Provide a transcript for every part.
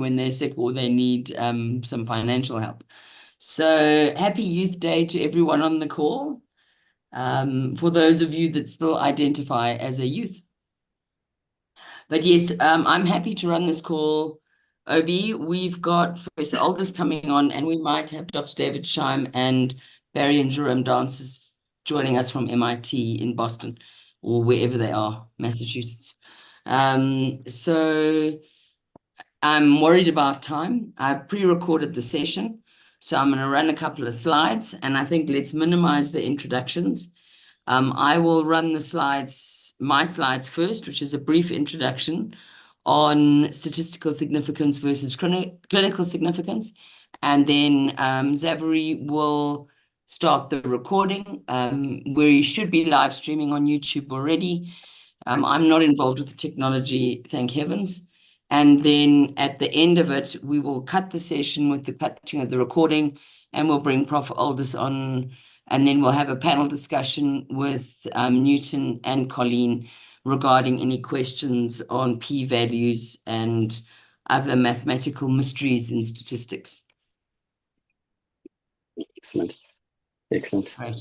when they're sick or they need some financial help. So happy Youth Day to everyone on the call. For those of you that still identify as a youth. But yes, I'm happy to run this call. Obi, we've got Professor Aldous coming on, and we might have Dr. David Scheim and Barry and Jerome Dances joining us from MIT in Boston or wherever they are, Massachusetts. So I'm worried about time. I pre-recorded the session, so I'm going to run a couple of slides, and I think let's minimize the introductions. I will run the slides, my slides first, which is a brief introduction on statistical significance versus clinical significance. And then Zachary will start the recording, where you should be live streaming on YouTube already. I'm not involved with the technology, thank heavens. And then at the end of it, we will cut the session with the cutting of the recording, and we'll bring Prof. Aldous on, and then we'll have a panel discussion with Newton and Colleen regarding any questions on p-values and other mathematical mysteries in statistics. Excellent. Excellent. Right.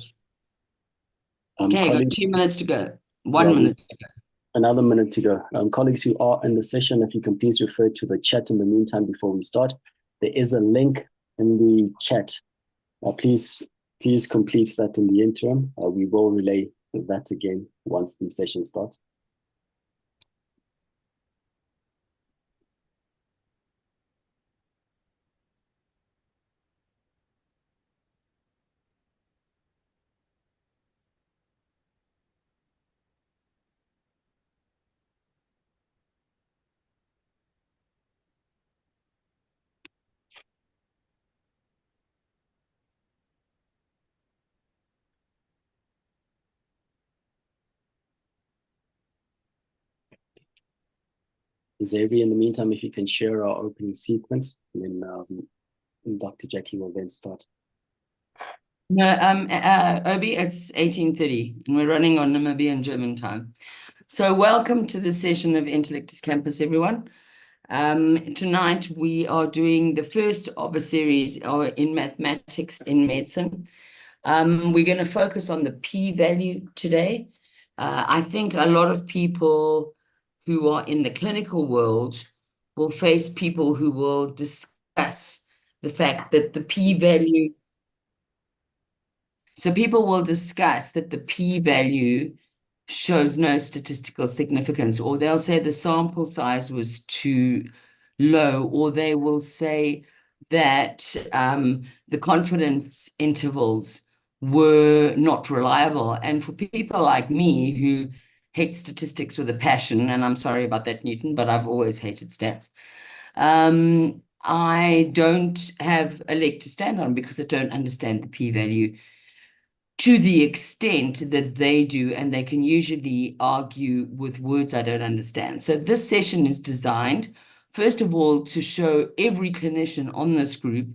Okay, got 2 minutes to go. 1 minute to go. Another minute to go. Colleagues who are in the session, if you can please refer to the chat in the meantime before we start. There is a link in the chat. Please complete that in the interim. We will relay that again once the session starts. Xavier, in the meantime, if you can share our opening sequence, and then Dr. Jackie will then start. No, Obi, it's 18:30, and we're running on Namibian German time. So welcome to the session of Intellectus Campus, everyone. Tonight we are doing the first of a series in mathematics in medicine. We're going to focus on the p-value today. I think a lot of people who are in the clinical world will face people who will discuss the fact that the p-value. So people will discuss that the p-value shows no statistical significance, or they'll say the sample size was too low, or they will say that the confidence intervals were not reliable. And for people like me who hate statistics with a passion, and I'm sorry about that, Newton, but I've always hated stats, I don't have a leg to stand on because I don't understand the p-value to the extent that they do, and they can usually argue with words I don't understand. So this session is designed, first of all, to show every clinician on this group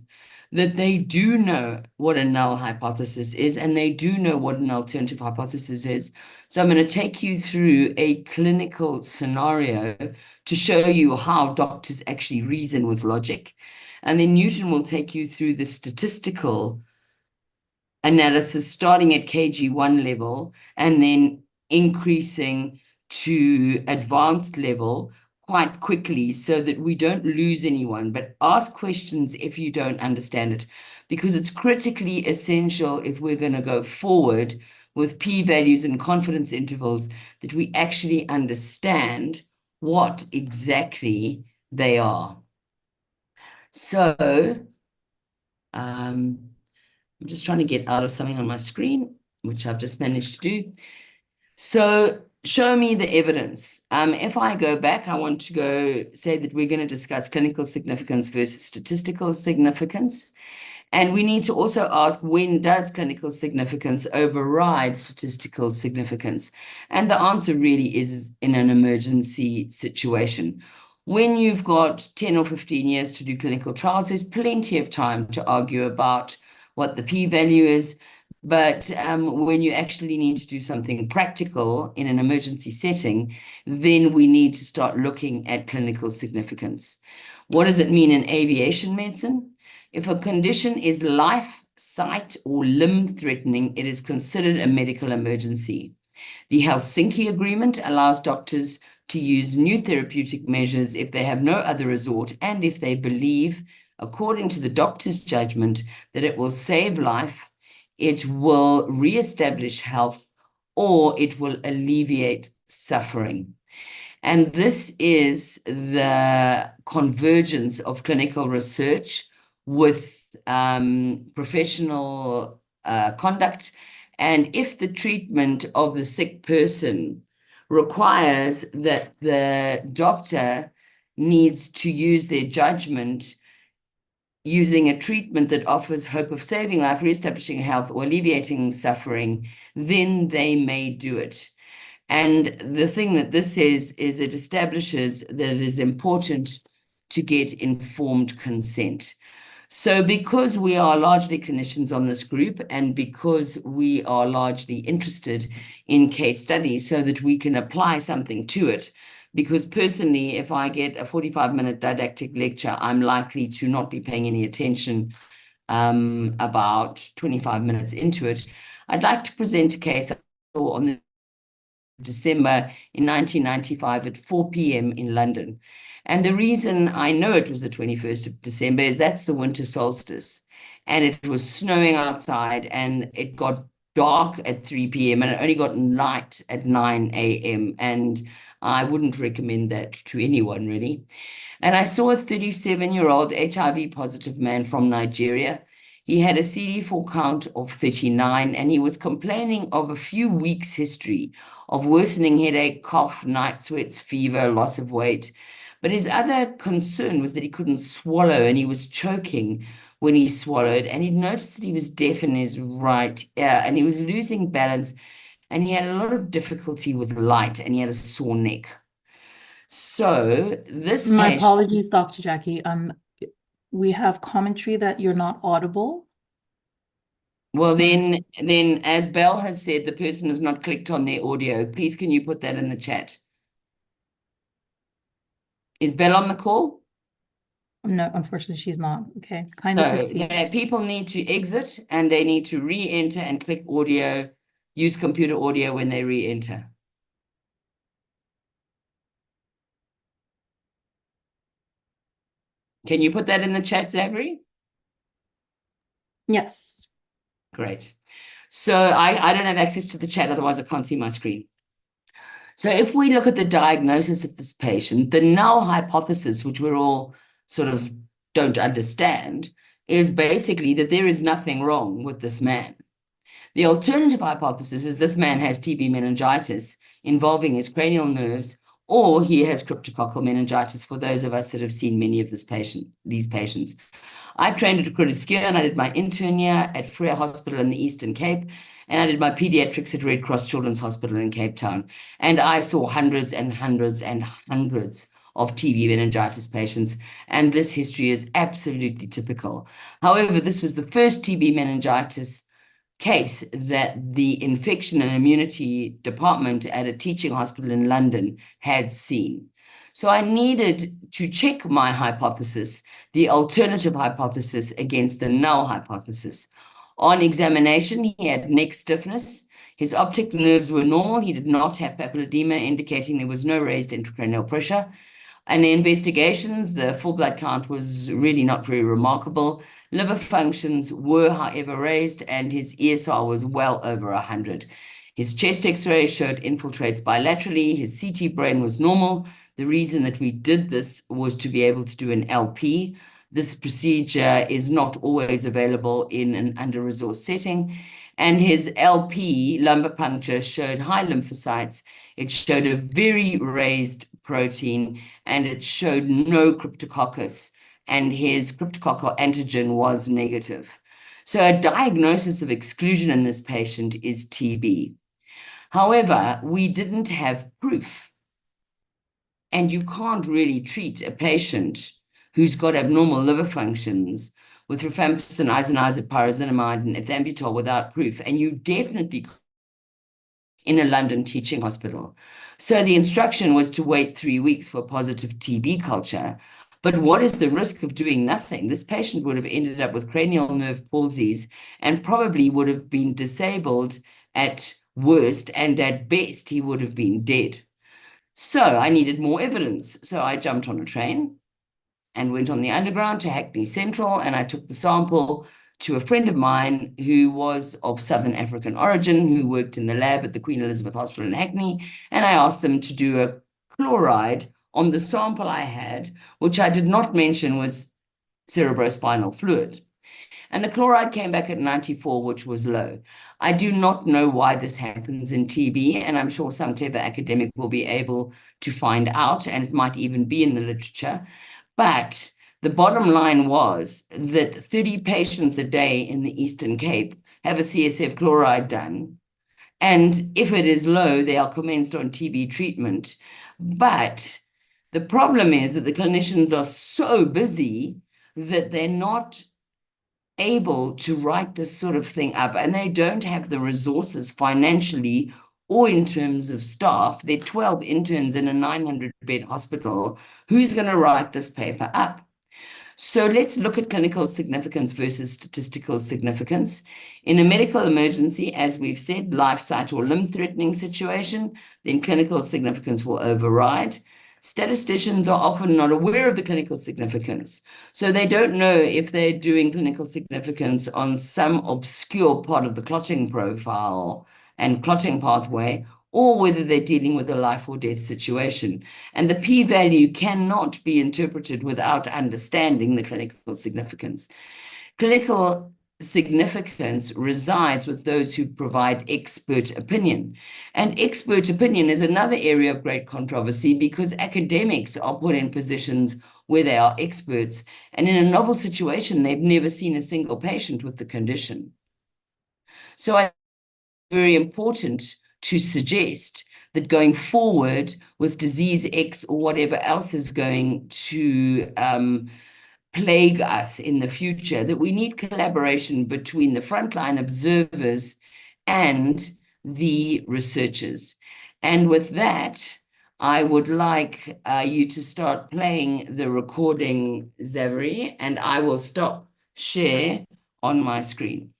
that they do know what a null hypothesis is, and they do know what an alternative hypothesis is. So I'm going to take you through a clinical scenario to show you how doctors actually reason with logic. And then Newton will take you through the statistical analysis starting at KG1 level and then increasing to advanced level quite quickly so that we don't lose anyone, but ask questions if you don't understand it, because it's critically essential if we're going to go forward with p-values and confidence intervals that we actually understand what exactly they are. So, I'm just trying to get out of something on my screen, which I've just managed to do. So show me the evidence. If I go back, I want to go say that we're going to discuss clinical significance versus statistical significance. And we need to also ask, when does clinical significance override statistical significance? And the answer really is in an emergency situation. When you've got 10 or 15 years to do clinical trials, there's plenty of time to argue about what the p-value is. But when you actually need to do something practical in an emergency setting, then we need to start looking at clinical significance. What does it mean in aviation medicine? If a condition is life, sight, or limb threatening, it is considered a medical emergency. The Helsinki Agreement allows doctors to use new therapeutic measures if they have no other resort and if they believe, according to the doctor's judgment, that it will save life, it will reestablish health, or it will alleviate suffering. And this is the convergence of clinical research with professional conduct. And if the treatment of the sick person requires that the doctor needs to use their judgment using a treatment that offers hope of saving life, reestablishing health, or alleviating suffering, then they may do it. And the thing that this says is it establishes that it is important to get informed consent. So because we are largely clinicians on this group and because we are largely interested in case studies so that we can apply something to it, because personally, if I get a 45-minute didactic lecture, I'm likely to not be paying any attention about 25 minutes into it. I'd like to present a case on the December in 1995 at 4 p.m. in London. And the reason I know it was the 21st of December is that's the winter solstice. And it was snowing outside and it got dark at 3 p.m. and it only got light at 9 a.m. And I wouldn't recommend that to anyone, really. And I saw a 37-year-old HIV positive man from Nigeria. He had a CD4 count of 39, and he was complaining of a few weeks' history of worsening headache, cough, night sweats, fever, loss of weight. But his other concern was that he couldn't swallow, and he was choking when he swallowed, and he'd noticed that he was deaf in his right ear, and he was losing balance, and he had a lot of difficulty with light, and he had a sore neck. So this My patient, apologies, Dr. Jackie. We have commentary that you're not audible. well, then, as Belle has said, the person has not clicked on their audio. Please, can you put that in the chat? Is Belle on the call? No, unfortunately, she's not. Okay, kindly So proceed. people need to exit and they need to re-enter and click audio, use computer audio when they re-enter. Can you put that in the chat, Zachary? Yes. Great. So I don't have access to the chat, otherwise I can't see my screen. So if we look at the diagnosis of this patient, the null hypothesis, which we're all sort of don't understand, is basically that there is nothing wrong with this man. The alternative hypothesis is this man has TB meningitis involving his cranial nerves, or he has cryptococcal meningitis for those of us that have seen many of these patients. I trained at Groote and I did my intern year at Freya Hospital in the Eastern Cape, and I did my pediatrics at Red Cross Children's Hospital in Cape Town. And I saw hundreds and hundreds and hundreds of TB meningitis patients, and this history is absolutely typical. However, this was the first TB meningitis case that the infection and immunity department at a teaching hospital in London had seen. So I needed to check my hypothesis, the alternative hypothesis, against the null hypothesis. On examination, he had neck stiffness. His optic nerves were normal. He did not have papilledema, indicating there was no raised intracranial pressure. And the investigations, the full blood count was really not very remarkable. Liver functions were, however, raised, and his ESR was well over 100. His chest X-ray showed infiltrates bilaterally. His CT brain was normal. The reason that we did this was to be able to do an LP. This procedure is not always available in an under-resourced setting. And his LP, lumbar puncture, showed high lymphocytes. It showed a very raised protein, and it showed no cryptococcus, and his cryptococcal antigen was negative. So a diagnosis of exclusion in this patient is TB. However, we didn't have proof. And you can't really treat a patient who's got abnormal liver functions with rifampicin, isoniazid, pyrazinamide, and ethambutol without proof. And you definitely in a London teaching hospital. So the instruction was to wait 3 weeks for positive TB culture. But what is the risk of doing nothing? This patient would have ended up with cranial nerve palsies and probably would have been disabled at worst, and at best, he would have been dead. So I needed more evidence. So I jumped on a train and went on the underground to Hackney Central, and I took the sample to a friend of mine who was of Southern African origin, who worked in the lab at the Queen Elizabeth Hospital in Hackney, and I asked them to do a chloride on the sample I had, which I did not mention was cerebrospinal fluid. And the chloride came back at 94, which was low. I do not know why this happens in TB, and I'm sure some clever academic will be able to find out, and it might even be in the literature. But the bottom line was that 30 patients a day in the Eastern Cape have a CSF chloride done. And if it is low, they are commenced on TB treatment. But the problem is that the clinicians are so busy that they're not able to write this sort of thing up, and they don't have the resources financially or in terms of staff. They're 12 interns in a 900-bed hospital. Who's going to write this paper up? So let's look at clinical significance versus statistical significance. In a medical emergency, as we've said, life, sight, or limb-threatening situation, then clinical significance will override. Statisticians are often not aware of the clinical significance. So they don't know if they're doing clinical significance on some obscure part of the clotting profile and clotting pathway, or whether they're dealing with a life or death situation. And the p-value cannot be interpreted without understanding the clinical significance. Clinical significance resides with those who provide expert opinion. And expert opinion is another area of great controversy because academics are put in positions where they are experts, and in a novel situation, they've never seen a single patient with the condition. So I think it's very important to suggest that going forward with disease X or whatever else is going to plague us in the future, that we need collaboration between the frontline observers and the researchers. And with that, I would like you to start playing the recording, Zavary, and I will stop share on my screen.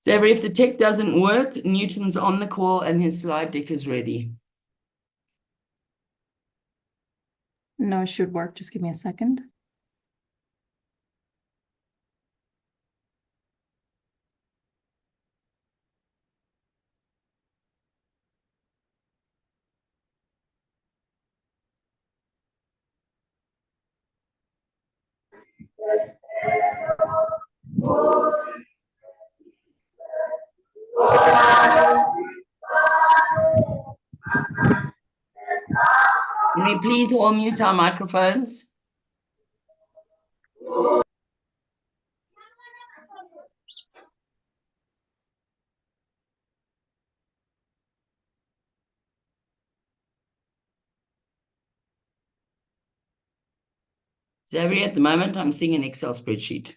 Zavary, if the tech doesn't work, Newton's on the call and his slide deck is ready. No, it should work. Just give me a second. Can we please all mute our microphones? Zavary, at the moment, I'm seeing an Excel spreadsheet.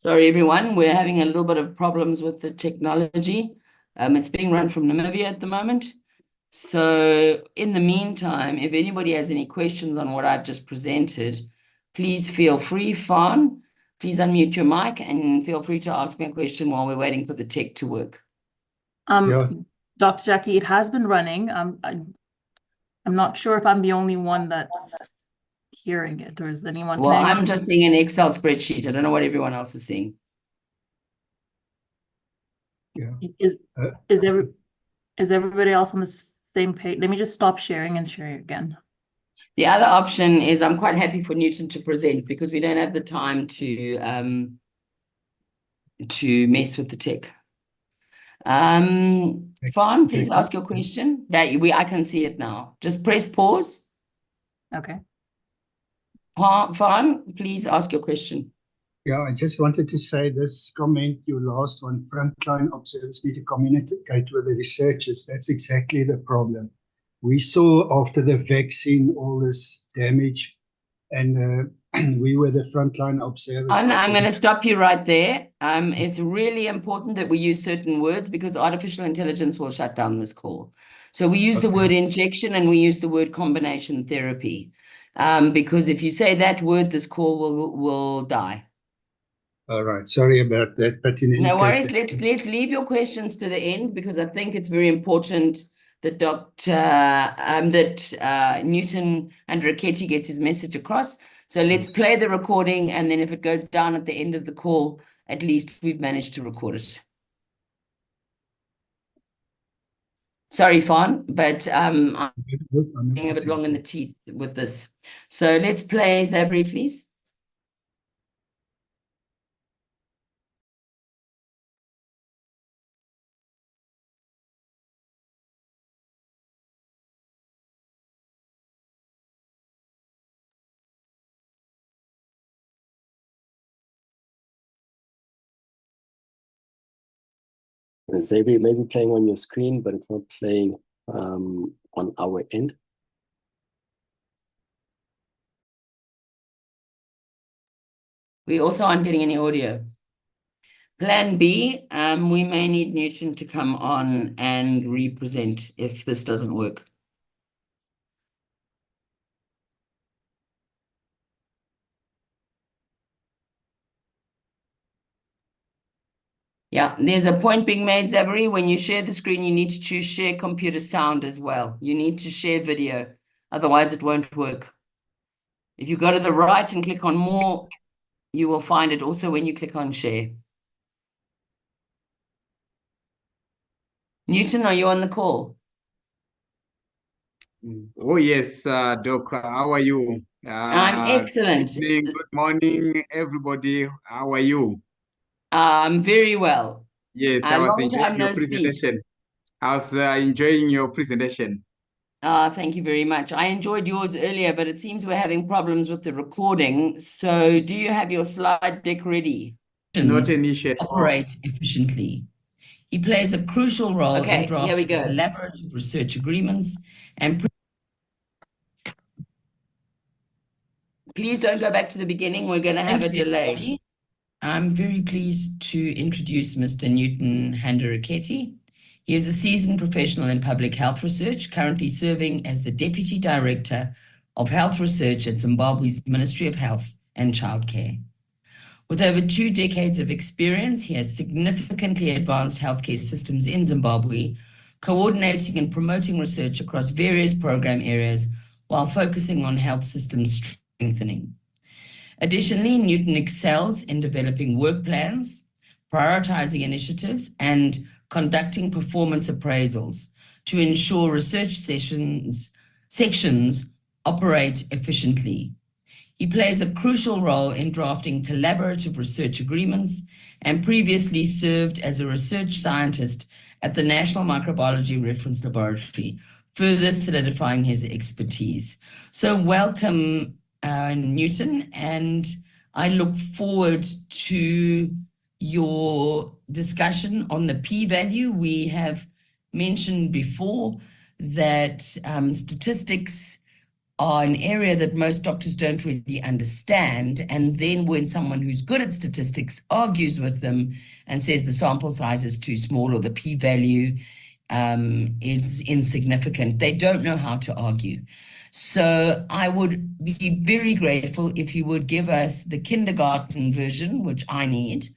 Sorry, everyone, we're having a little bit of problems with the technology. It's being run from Namibia at the moment. So in the meantime, if anybody has any questions on what I've just presented, please feel free. Fawn, please unmute your mic and feel free to ask me a question while we're waiting for the tech to work. Yeah. Dr. Jackie, it has been running. I'm not sure if I'm the only one that's hearing it, or is anyone? Well, can anyone- I'm just seeing an Excel spreadsheet. I don't know what everyone else is seeing. Yeah. Is everybody else on the same page? Let me just stop sharing and share again. The other option is I'm quite happy for Newton to present because we don't have the time to mess with the tech. Fawn, please ask your question. I can see it now. Just press pause. Okay. Fawn, please ask your question. Yeah, I just wanted to say this comment, your last one, frontline observers need to communicate with the researchers. That's exactly the problem. We saw after the vaccine all this damage, and we were the frontline observers. I'm going to stop you right there. It's really important that we use certain words because artificial intelligence will shut down this call. So we use the word injection and we use the word combination therapy. Because if you say that word, this call will die. All right, sorry about that, but in any No case, worries. Let's leave your questions to the end because I think it's very important that Newten Handireketi gets his message across. So let's play the recording, and then if it goes down at the end of the call, at least we've managed to record it. Sorry, Fawn, but I'm getting a bit long in the teeth with this. So let's play Zabri, please. Xavier, it may be playing on your screen, but it's not playing on our end. We also aren't getting any audio. Plan B, we may need Newton to come on and represent if this doesn't work. Yeah, there's a point being made, Zabri. When you share the screen, you need to choose share computer sound as well. You need to share video, otherwise it won't work. If you go to the right and click on more, you will find it also when you click on share. Newton, are you on the call? Oh, yes, Doc, how are you? I'm excellent. Good evening, good morning, everybody. How are you? Very well. Yes, I was Long enjoying time your no speak. presentation. I was enjoying your presentation. Thank you very much. I enjoyed yours earlier, but it seems we're having problems with the recording. So do you have your slide deck ready? Not an issue at all. Operate efficiently. He plays a crucial role in drafting collaborative research agreements and please don't go back to the beginning. We're going to have a delay. I'm very pleased to introduce Mr. Newten Handireketi. He is a seasoned professional in public health research, currently serving as the Deputy Director of Health Research at Zimbabwe's Ministry of Health and Childcare. With over 2 decades of experience, he has significantly advanced healthcare systems in Zimbabwe, coordinating and promoting research across various program areas while focusing on health systems strengthening. Additionally, Newton excels in developing work plans, prioritizing initiatives, and conducting performance appraisals to ensure research sections operate efficiently. He plays a crucial role in drafting collaborative research agreements and previously served as a research scientist at the National Microbiology Reference Laboratory, further solidifying his expertise. So welcome, Newton, and I look forward to your discussion on the p-value. We have mentioned before that statistics are an area that most doctors don't really understand. And then when someone who's good at statistics argues with them and says the sample size is too small or the p-value is insignificant, they don't know how to argue. So I would be very grateful if you would give us the kindergarten version, which I need,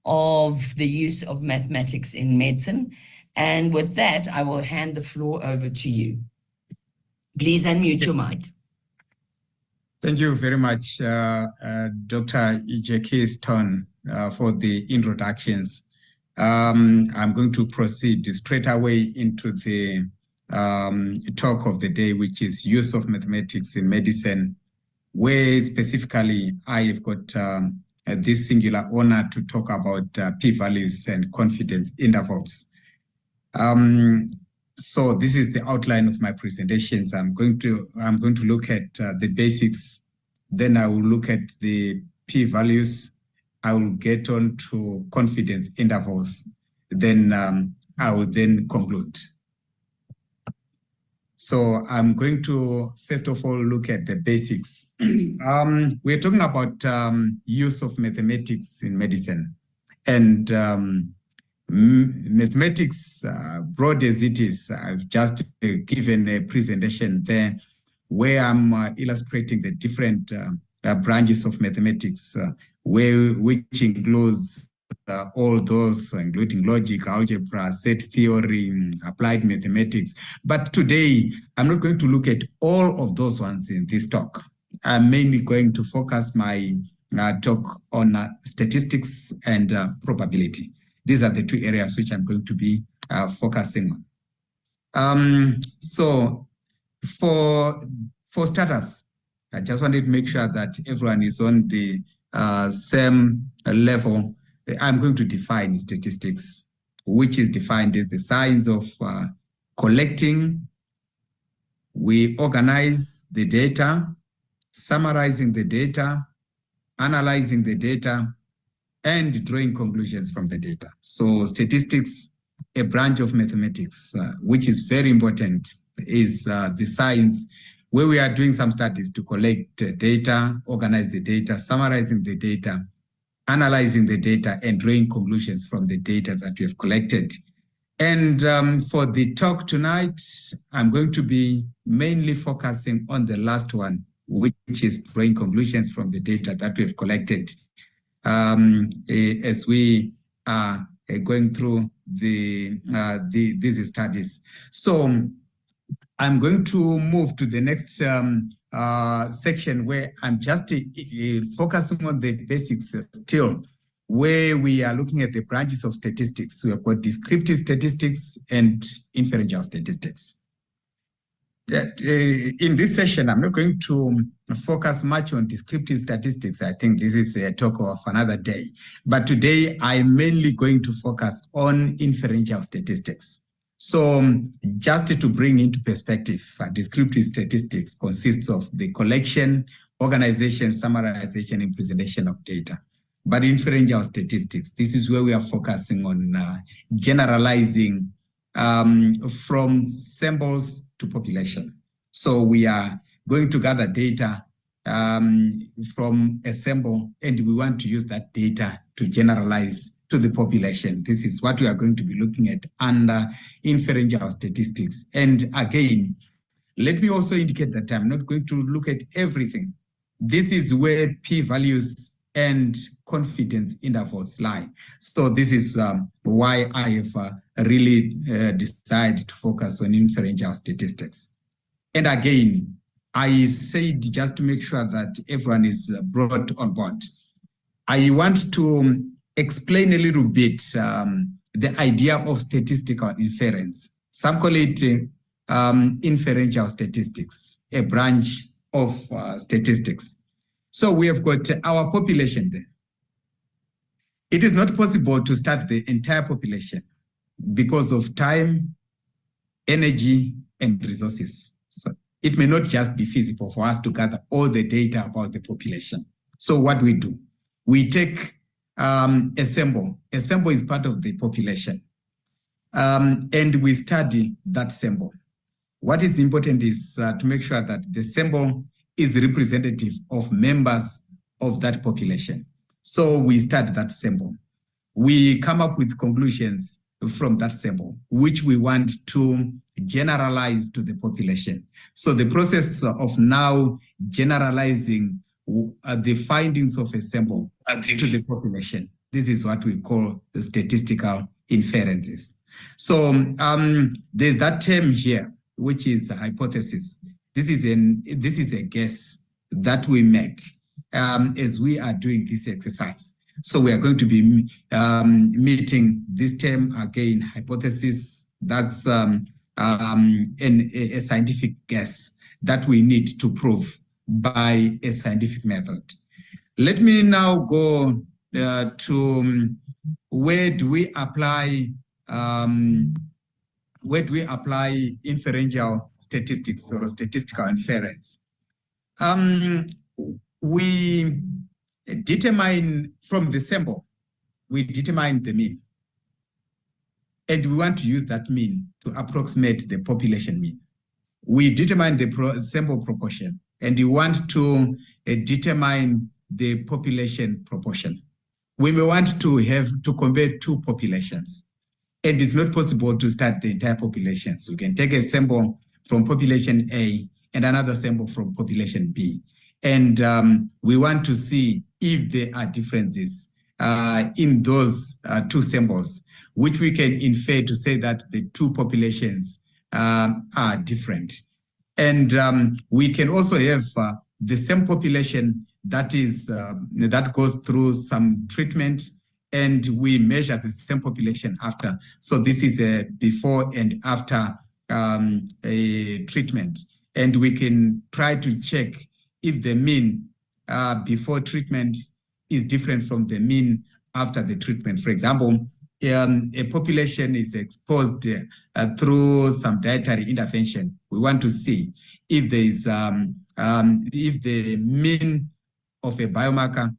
of the use of mathematics in medicine. And with that, I will hand the floor over to you. Please unmute your mic. Thank you very much, Dr. J.K. Stone, for the introductions. I'm going to proceed straight away into the talk of the day, which is use of mathematics in medicine, where specifically I have got this singular honor to talk about p-values and confidence intervals. So this is the outline of my presentations. I'm going to look at the basics, then I will look at the p-values. I will get on to confidence intervals, then I will then conclude. So I'm going to first of all look at the basics. We're talking about use of mathematics in medicine, and mathematics, broad as it is, I've just given a presentation there where I'm illustrating the different branches of mathematics, which includes all those, including logic, algebra, set theory, applied mathematics. But today, I'm not going to look at all of those ones in this talk. I'm mainly going to focus my talk on statistics and probability. These are the two areas which I'm going to be focusing on. So for starters, I just wanted to make sure that everyone is on the same level. I'm going to define statistics, which is defined as the science of collecting, we organize the data, summarizing the data, analyzing the data, and drawing conclusions from the data. So statistics, a branch of mathematics, which is very important, is the science where we are doing some studies to collect data, organize the data, summarizing the data, analyzing the data, and drawing conclusions from the data that we have collected. And for the talk tonight, I'm going to be mainly focusing on the last one, which is drawing conclusions from the data that we have collected. As we are going through these studies. So I'm going to move to the next section where I'm just focusing on the basics still, where we are looking at the branches of statistics. We have got descriptive statistics and inferential statistics. In this session, I'm not going to focus much on descriptive statistics. I think this is a talk of another day. But today, I'm mainly going to focus on inferential statistics. So just to bring into perspective, descriptive statistics consists of the collection, organization, summarization, and presentation of data. But inferential statistics, this is where we are focusing on generalizing from samples to population. So we are going to gather data from a sample, and we want to use that data to generalize to the population. This is what we are going to be looking at under inferential statistics. And again, let me also indicate that I'm not going to look at everything. This is where p-values and confidence intervals lie. So this is why I have really decided to focus on inferential statistics. And again, I said just to make sure that everyone is brought on board, I want to explain a little bit the idea of statistical inference. Some call it inferential statistics, a branch of statistics. So we have got our population there. It is not possible to start the entire population because of time, energy, and resources. So it may not just be feasible for us to gather all the data about the population. So what we do, we take a sample. A sample is part of the population. And we study that sample. What is important is to make sure that the sample is representative of members of that population. So we study that sample. We come up with conclusions from that sample, which we want to generalize to the population. So the process of now generalizing the findings of a sample to the population, this is what we call the statistical inferences. So there's that term here, which is a hypothesis. This is a guess that we make as we are doing this exercise. So we are going to be meeting this term again, hypothesis. That's a scientific guess that we need to prove by a scientific method. Let me now go to where do we apply inferential statistics or statistical inference. We determine from the sample, we determine the mean. And we want to use that mean to approximate the population mean. We determine the sample proportion, and we want to determine the population proportion. We may want to have to compare two populations, and it's not possible to start the entire population. So we can take a sample from population A and another sample from population B. And we want to see if there are differences in those two samples, which we can infer to say that the two populations are different. And we can also have the same population that is that goes through some treatment, and we measure the same population after. So this is a before and after a treatment, and we can try to check if the mean before treatment is different from the mean after the treatment. For example, a population is exposed through some dietary intervention. We want to see if there is if the mean of a biomarker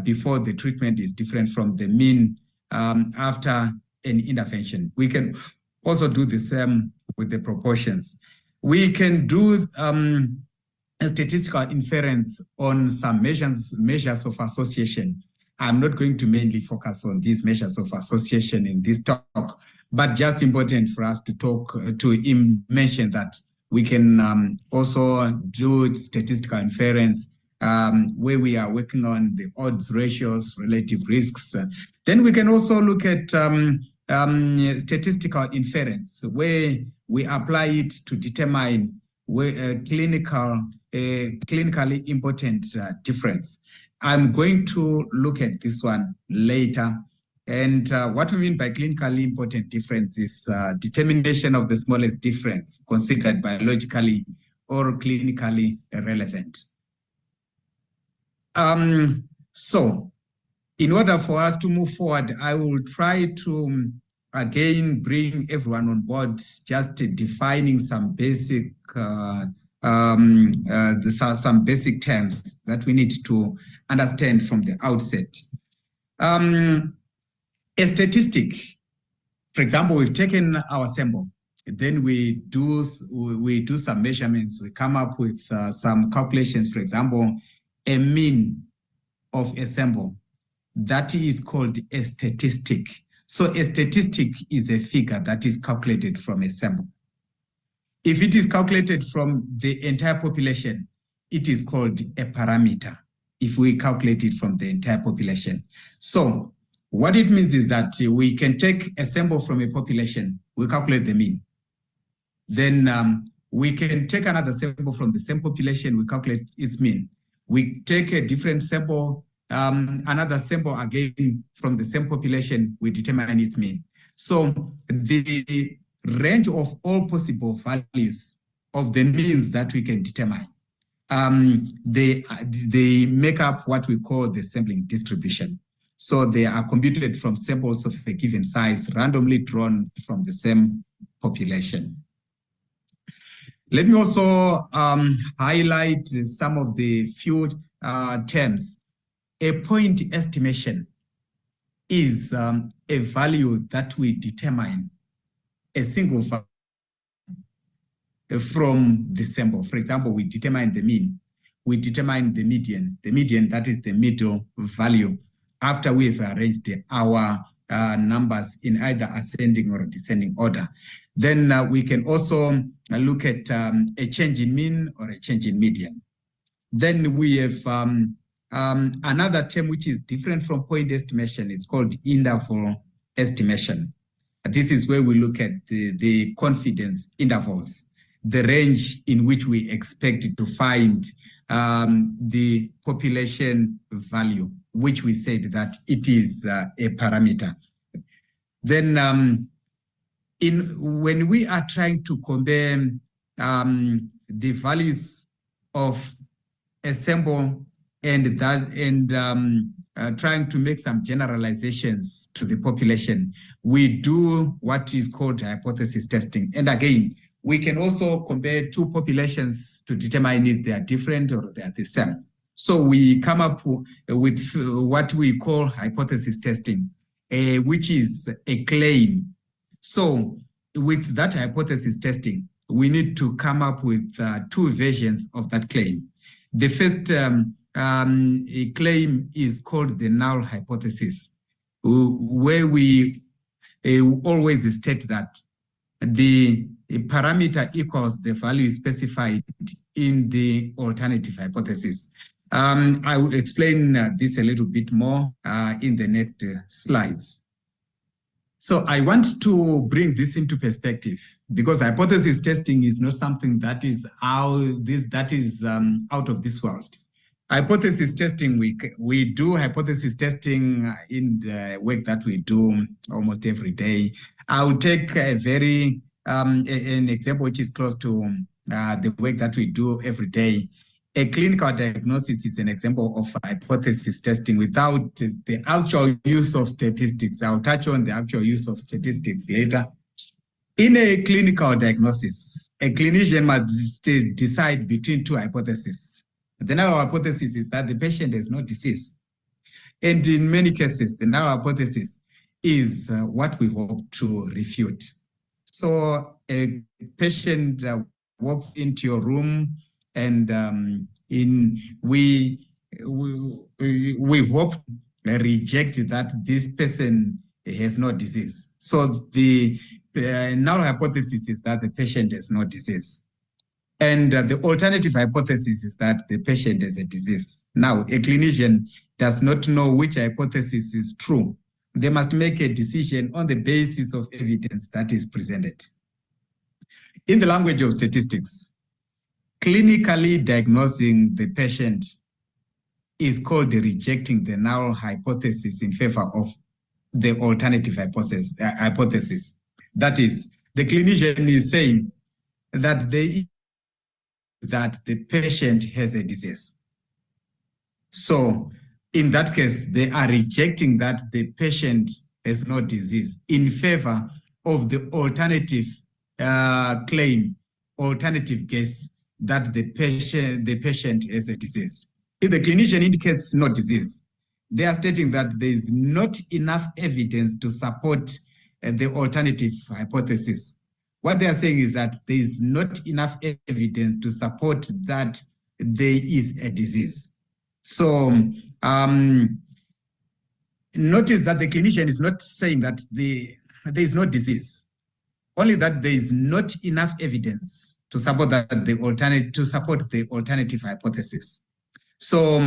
before the treatment is different from the mean after an intervention. We can also do the same with the proportions. We can do a statistical inference on some measures of association. I'm not going to mainly focus on these measures of association in this talk, but just important for us to talk to mention that we can also do statistical inference where we are working on the odds ratios, relative risks. Then we can also look at statistical inference, where we apply it to determine where clinically important difference. I'm going to look at this one later. And what we mean by clinically important difference is determination of the smallest difference considered biologically or clinically relevant. So in order for us to move forward, I will try to again bring everyone on board, just defining some basic some basic terms that we need to understand from the outset. A statistic, for example, we've taken our sample, then we do some measurements, we come up with some calculations. For example, a mean of a sample, that is called a statistic. So a statistic is a figure that is calculated from a sample. If it is calculated from the entire population, it is called a parameter, if we calculate it from the entire population. So what it means is that we can take a sample from a population, we calculate the mean. Then we can take another sample from the same population, we calculate its mean. We take a different sample, another sample again from the same population, we determine its mean. So the range of all possible values of the means that we can determine, they make up what we call the sampling distribution. So they are computed from samples of a given size, randomly drawn from the same population. Let me also highlight some of the few terms. A point estimation is a value that we determine a single value from the sample. For example, we determine the mean, we determine the median, that is the middle value, after we've arranged our numbers in either ascending or descending order. Then we can also look at a change in mean or a change in median. Then we have another term which is different from point estimation. It's called interval estimation. This is where we look at the confidence intervals, the range in which we expect to find the population value, which we said that it is a parameter. Then when we are trying to compare the values of a sample and trying to make some generalizations to the population, we do what is called hypothesis testing. And again, we can also compare two populations to determine if they are different or they are the same. So we come up with what we call hypothesis testing, which is a claim. So with that hypothesis testing, we need to come up with two versions of that claim. The first claim is called the null hypothesis, where we always state that the parameter equals the value specified in the alternative hypothesis. I will explain this a little bit more in the next slides. So I want to bring this into perspective, because hypothesis testing is not something that is out of this world. Hypothesis testing, we do hypothesis testing in the work that we do almost every day. I will take a very an example which is close to the work that we do every day. A clinical diagnosis is an example of hypothesis testing without the actual use of statistics. I'll touch on the actual use of statistics later. In a clinical diagnosis, a clinician must decide between two hypotheses. The null hypothesis is that the patient has no disease. And in many cases, the null hypothesis is what we hope to refute. So a patient walks into your room, and we hope reject that this person has no disease. So the null hypothesis is that the patient has no disease. And the alternative hypothesis is that the patient has a disease. Now, a clinician does not know which hypothesis is true. They must make a decision on the basis of evidence that is presented. In the language of statistics, clinically diagnosing the patient is called rejecting the null hypothesis in favor of the alternative hypothesis. That is, the clinician is saying that the patient has a disease. So in that case, they are rejecting that the patient has no disease in favor of the alternative claim, alternative guess that the patient has a disease. If the clinician indicates no disease, they are stating that there is not enough evidence to support the alternative hypothesis. What they are saying is that there is not enough evidence to support that there is a disease. So notice that the clinician is not saying that there is no disease, only that there is not enough evidence to support the alternative hypothesis. So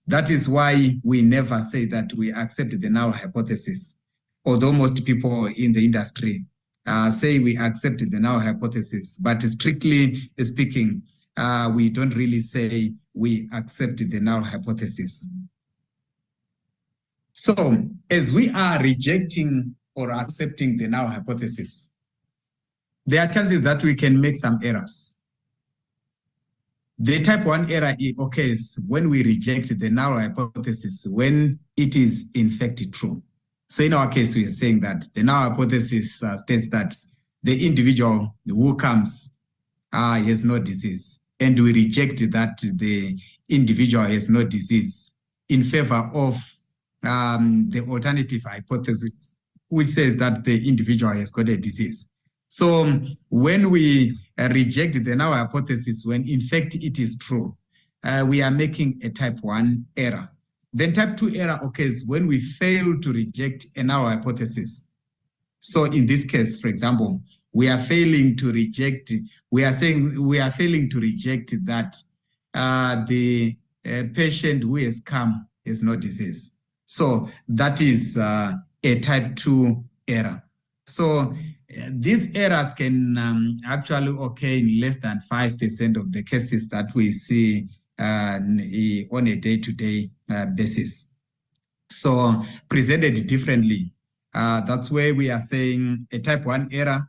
that is why we never say that we accept the null hypothesis, although most people in the industry say we accept the null hypothesis, but strictly speaking, we don't really say we accept the null hypothesis. So as we are rejecting or accepting the null hypothesis, there are chances that we can make some errors. The type 1 error occurs when we reject the null hypothesis when it is in fact true. So in our case, we are saying that the null hypothesis states that the individual who comes has no disease, and we reject that the individual has no disease in favor of the alternative hypothesis, which says that the individual has got a disease. So when we reject the null hypothesis, when in fact it is true, we are making a type 1 error. Then type 2 error occurs when we fail to reject a null hypothesis. So in this case, for example, we are failing to reject that the patient who has come has no disease. So that is a type 2 error. So these errors can actually occur in less than 5% of the cases that we see on a day-to-day basis. So presented differently, that's where we are saying a type 1 error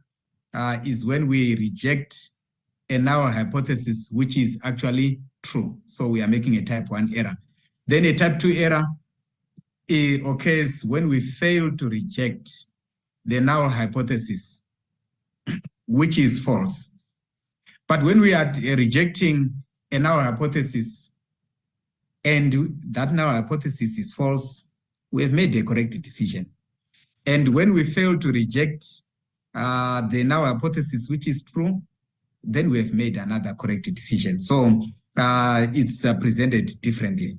is when we reject a null hypothesis, which is actually true. So we are making a type 1 error. Then a type 2 error occurs when we fail to reject the null hypothesis, which is false. But when we are rejecting a null hypothesis and that null hypothesis is false, we have made a correct decision. And when we fail to reject the null hypothesis, which is true, then we have made another correct decision. So it's presented differently.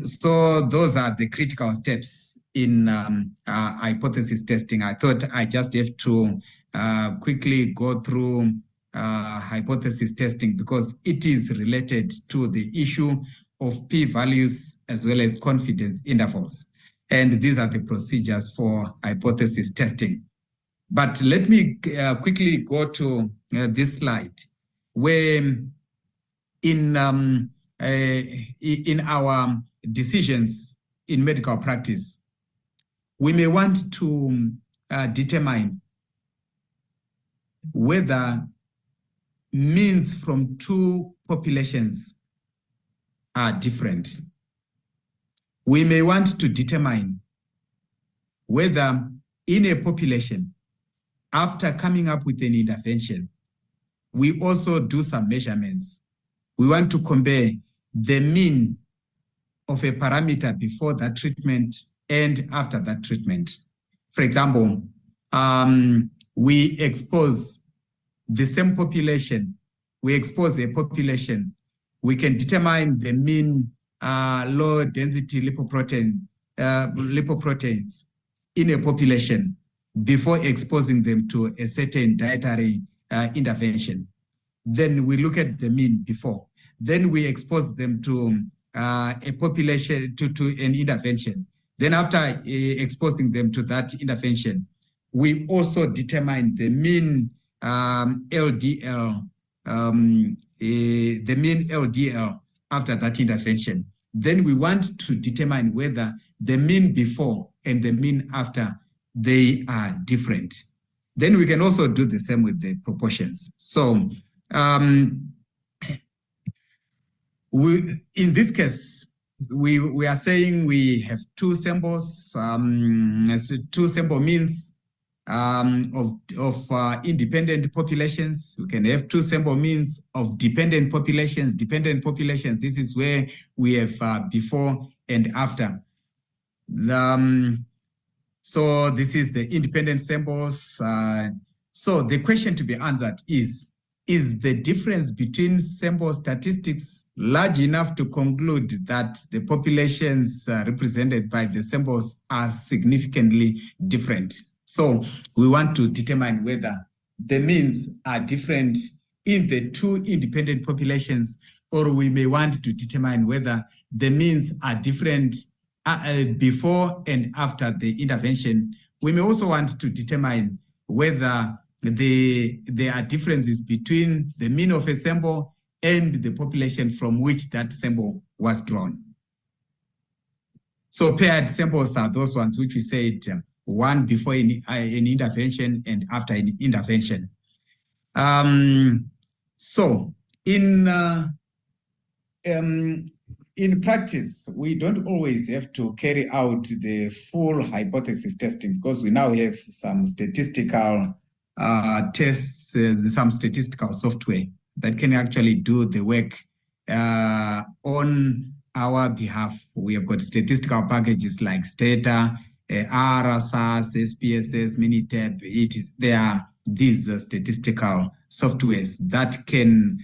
So those are the critical steps in hypothesis testing. I thought I just have to quickly go through hypothesis testing because it is related to the issue of p-values as well as confidence intervals. And these are the procedures for hypothesis testing. But let me quickly go to this slide where in our decisions in medical practice, we may want to determine whether means from two populations are different. We may want to determine whether in a population, after coming up with an intervention, we also do some measurements. We want to compare the mean of a parameter before that treatment and after that treatment. For example, we expose the same population, we expose a population, we can determine the mean low density lipoproteins in a population before exposing them to a certain dietary intervention. Then we look at the mean before. Then we expose them to a population, to an intervention. Then after exposing them to that intervention, we also determine the mean LDL, the mean LDL after that intervention. Then we want to determine whether the mean before and the mean after, they are different. Then we can also do the same with the proportions. So in this case, we are saying we have two samples, two sample means of independent populations. We can have two sample means of dependent populations. Dependent populations, this is where we have before and after. So this is the independent samples. So the question to be answered is the difference between sample statistics large enough to conclude that the populations represented by the samples are significantly different? So we want to determine whether the means are different in the two independent populations, or we may want to determine whether the means are different before and after the intervention. We may also want to determine whether there are differences between the mean of a sample and the population from which that sample was drawn. So paired samples are those ones which we said one before an intervention and after an intervention. So in practice, we don't always have to carry out the full hypothesis testing because we now have some statistical tests, some statistical software that can actually do the work on our behalf. We have got statistical packages like Stata, R, SAS, SPSS, Minitab. There are these statistical softwares that can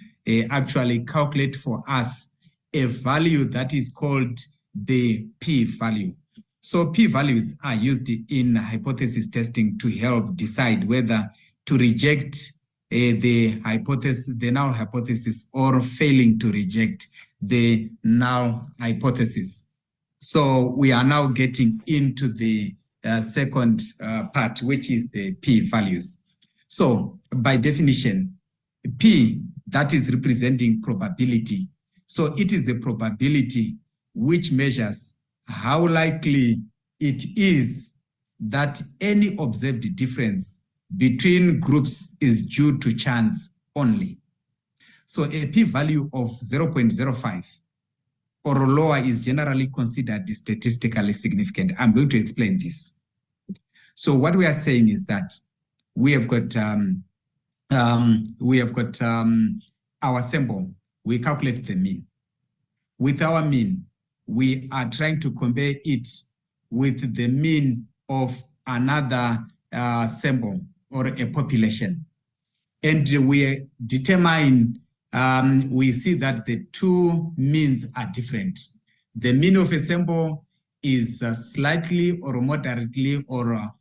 actually calculate for us a value that is called the p-value. So p-values are used in hypothesis testing to help decide whether to reject the null hypothesis or failing to reject the null hypothesis. So we are now getting into the second part, which is the p-values. So by definition, p, that is representing probability. So it is the probability which measures how likely it is that any observed difference between groups is due to chance only. So a p-value of 0.05 or lower is generally considered statistically significant. I'm going to explain this. So what we are saying is that we have got our sample. We calculate the mean. With our mean, we are trying to compare it with the mean of another sample or a population. And we determine, we see that the two means are different. The mean of a sample is slightly or moderately or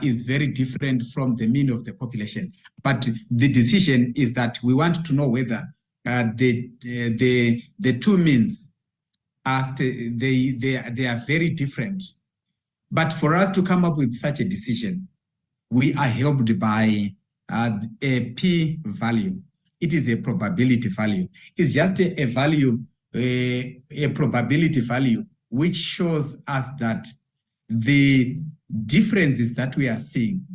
is very different from the mean of the population. But the decision is that we want to know whether the two means they are very different. But for us to come up with such a decision, we are helped by a p-value. It is a probability value. It's just a value, a probability value, which shows us that the differences that we are seeing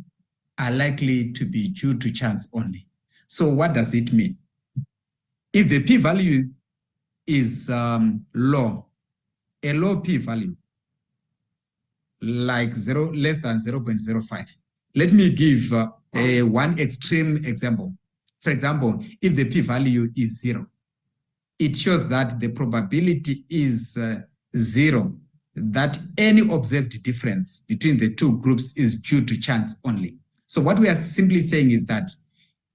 are likely to be due to chance only. So what does it mean? If the p-value is low, a low p-value, like less than 0.05. Let me give one extreme example. For example, if the p-value is 0, it shows that the probability is 0 that any observed difference between the two groups is due to chance only. So what we are simply saying is that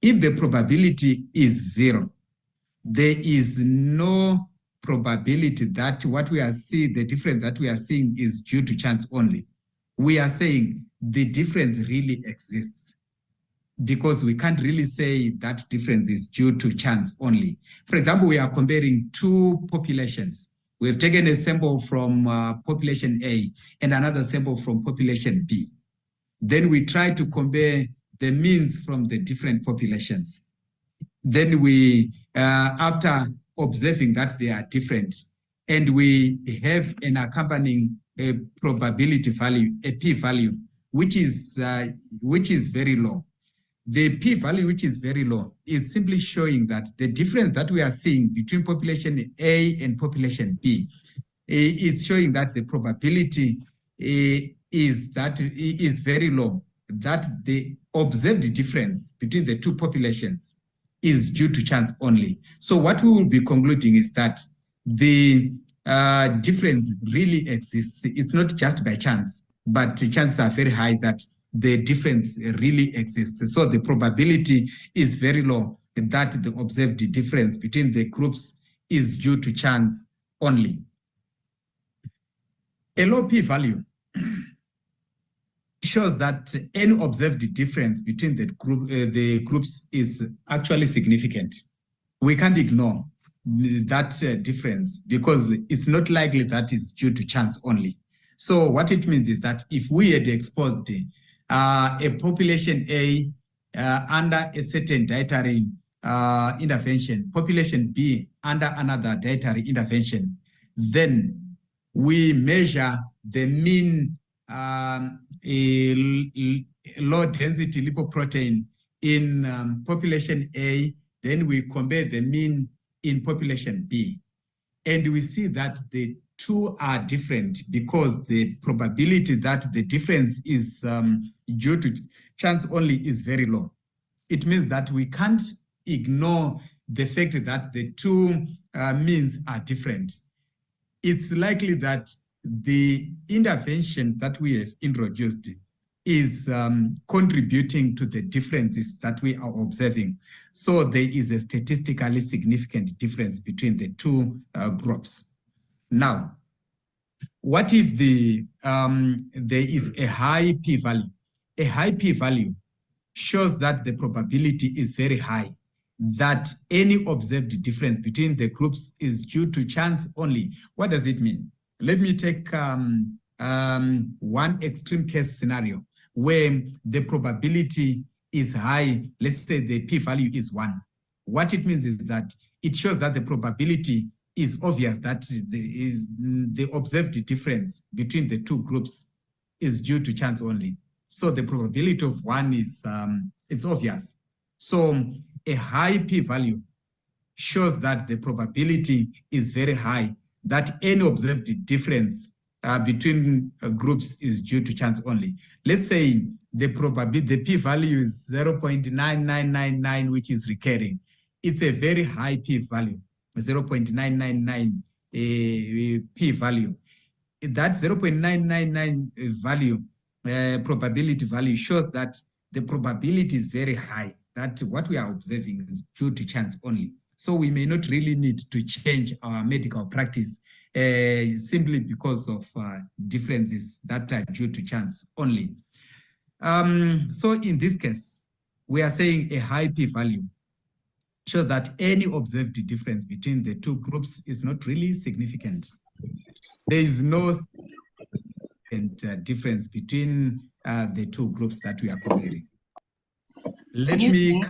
if the probability is 0, there is no probability that what we are seeing, the difference that we are seeing is due to chance only. We are saying the difference really exists because we can't really say that difference is due to chance only. For example, we are comparing two populations. We've taken a sample from population A and another sample from population B. Then we try to compare the means from the different populations. Then we, after observing that they are different, and we have an accompanying probability value, a p-value, which is very low. The p-value, which is very low, is simply showing that the difference that we are seeing between population A and population B is showing that the probability is very low, that the observed difference between the two populations is due to chance only. So what we will be concluding is that the difference really exists. It's not just by chance, but the chances are very high that the difference really exists. So the probability is very low that the observed difference between the groups is due to chance only. A low p-value shows that any observed difference between the groups is actually significant. We can't ignore that difference because it's not likely that it's due to chance only. So what it means is that if we had exposed a population A under a certain dietary intervention, population B under another dietary intervention, then we measure the mean low density lipoprotein in population A, then we compare the mean in population B. And we see that the two are different because the probability that the difference is due to chance only is very low. It means that we can't ignore the fact that the two means are different. It's likely that the intervention that we have introduced is contributing to the differences that we are observing. So there is a statistically significant difference between the two groups. Now, what if there is a high p-value? A high p-value shows that the probability is very high that any observed difference between the groups is due to chance only. What does it mean? Let me take one extreme case scenario where the probability is high. Let's say the p-value is 1. What it means is that it shows that the probability is obvious that the observed difference between the two groups is due to chance only. So the probability of one is, it's obvious. So a high p-value shows that the probability is very high that any observed difference between groups is due to chance only. Let's say the p-value is 0.9999, which is recurring. It's a very high p-value, 0.999 p-value. That 0.999 value, probability value, shows that the probability is very high that what we are observing is due to chance only. So we may not really need to change our medical practice simply because of differences that are due to chance only. So in this case, we are saying a high p-value shows that any observed difference between the two groups is not really significant. There is no difference between the two groups that we are comparing. Let me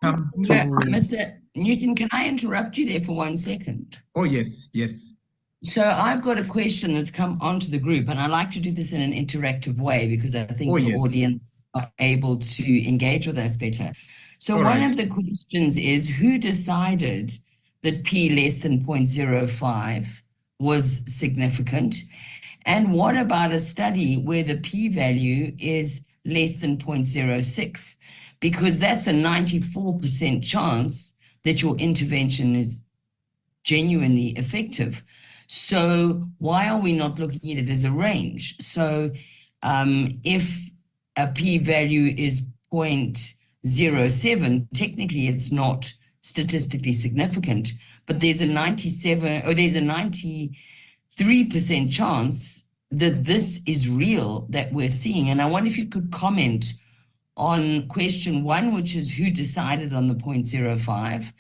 come to... Mr. Newton, can I interrupt you there for 1 second? Oh, yes, yes. So I've got a question that's come onto the group, and I like to do this in an interactive way because I think the audience are able to engage with us better. So one of the questions is, who decided that p less than 0.05 was significant? And what about a study where the p-value is less than 0.06? Because that's a 94% chance that your intervention is genuinely effective. So why are we not looking at it as a range? So if a p-value is 0.07, technically it's not statistically significant, but there's a 93% chance that this is real that we're seeing. And I wonder if you could comment on question 1, which is who decided on the 0.05,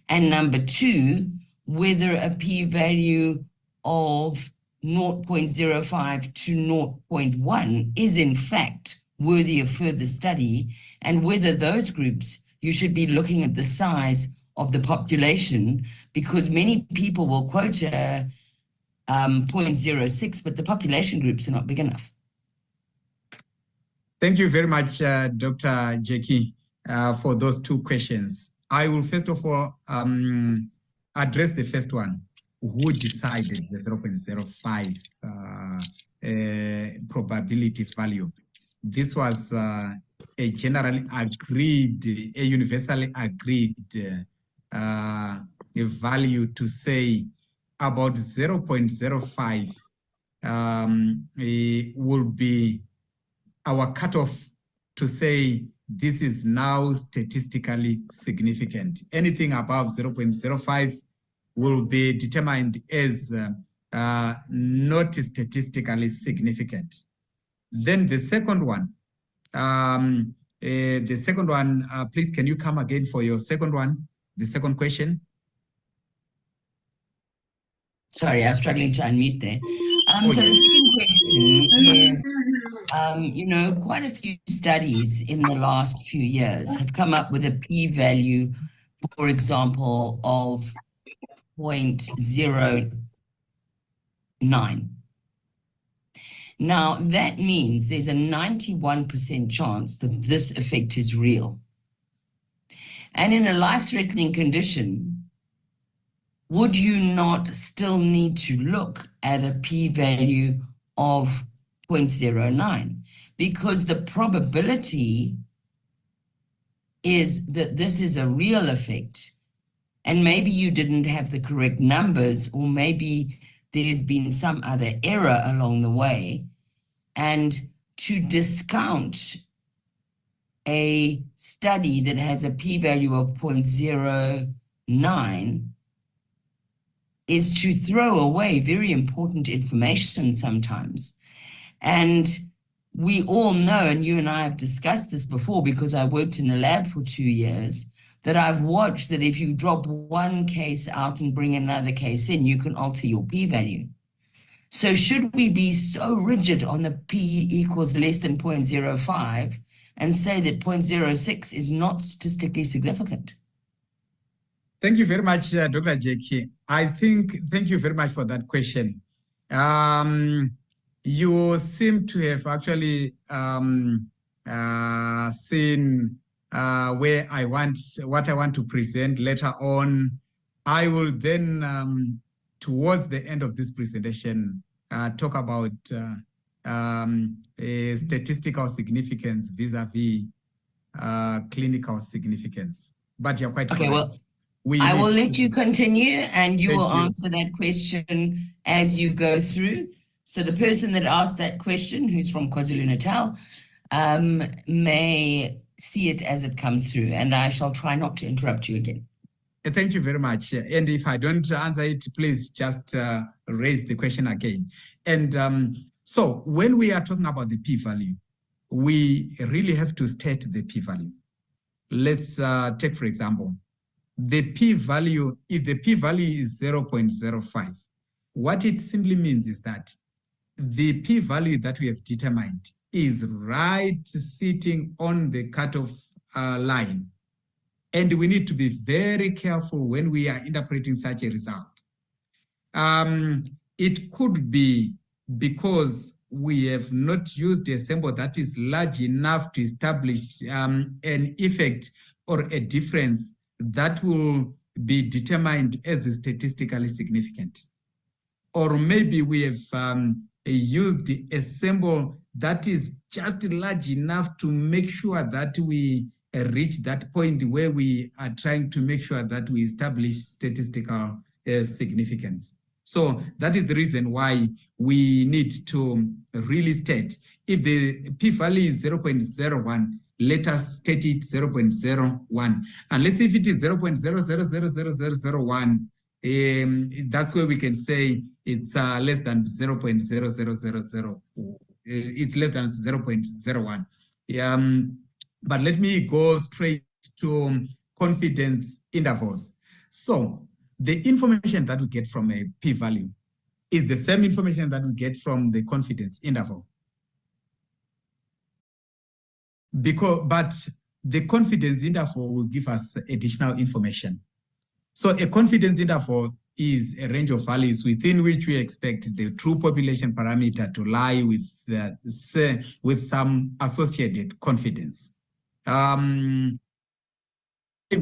and number 2, whether a p-value of 0.05 to 0.1 is in fact worthy of further study, and whether those groups, you should be looking at the size of the population, because many people will quote a 0.06, but the population groups are not big enough. Thank you very much, Dr. Jackie, for those 2 questions. I will first of all address the first one. Who decided the 0.05 probability value? This was a generally agreed, a universally agreed value to say about 0.05 will be our cutoff to say this is now statistically significant. Anything above 0.05 will be determined as not statistically significant. Then the second one, please, can you come again for your second one, the second question? Sorry, I was struggling to unmute there. So the second question is, you know, quite a few studies in the last few years have come up with a p-value, for example, of 0.09. Now, that means there's a 91% chance that this effect is real. And in a life-threatening condition, would you not still need to look at a p-value of 0.09? Because the probability is that this is a real effect, and maybe you didn't have the correct numbers, or maybe there's been some other error along the way. And to discount a study that has a p-value of 0.09 is to throw away very important information sometimes. And we all know, and you and I have discussed this before because I worked in a lab for 2 years, that I've watched that if you drop one case out and bring another case in, you can alter your p-value. So should we be so rigid on the p equals less than 0.05 and say that 0.06 is not statistically significant? Thank you very much, Dr. Jackie. I think, thank you very much for that question. You seem to have actually seen what I want to present later on. I will then, towards the end of this presentation, talk about statistical significance vis-a-vis clinical significance. But you're quite Okay, correct. well, I will let you continue, and you will answer that question as you go through. So the person that asked that question, who's from KwaZulu-Natal, may see it as it comes through, and I shall try not to interrupt you again. Thank you very much. And if I don't answer it, please just raise the question again. And so when we are talking about the p-value, we really have to state the p-value. Let's take, for example, the p-value. If the p-value is 0.05, what it simply means is that the p-value that we have determined is right sitting on the cutoff line. And we need to be very careful when we are interpreting such a result. It could be because we have not used a sample that is large enough to establish an effect or a difference that will be determined as statistically significant. Or maybe we have used a sample that is just large enough to make sure that we reach that point where we are trying to make sure that we establish statistical significance. So that is the reason why we need to really state, if the p-value is 0.01, let us state it 0.01. And let's see if it is 0.0000001. That's where we can say it's less than 0.0000. It's less than 0.01. But let me go straight to confidence intervals. So the information that we get from a p-value is the same information that we get from the confidence interval. But the confidence interval will give us additional information. So a confidence interval is a range of values within which we expect the true population parameter to lie with some associated confidence. We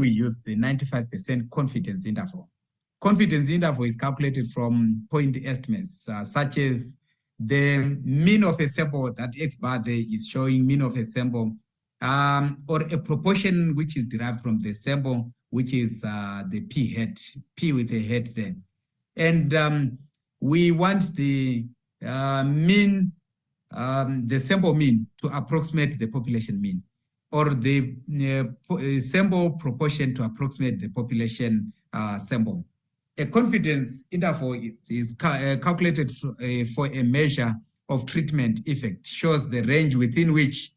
use the 95% confidence interval. Confidence interval is calculated from point estimates, such as the mean of a sample that X bar there is showing mean of a sample, or a proportion which is derived from the sample, which is the P with a head there. And we want the mean, the sample mean to approximate the population mean, or the sample proportion to approximate the population sample. A confidence interval is calculated for a measure of treatment effect, shows the range within which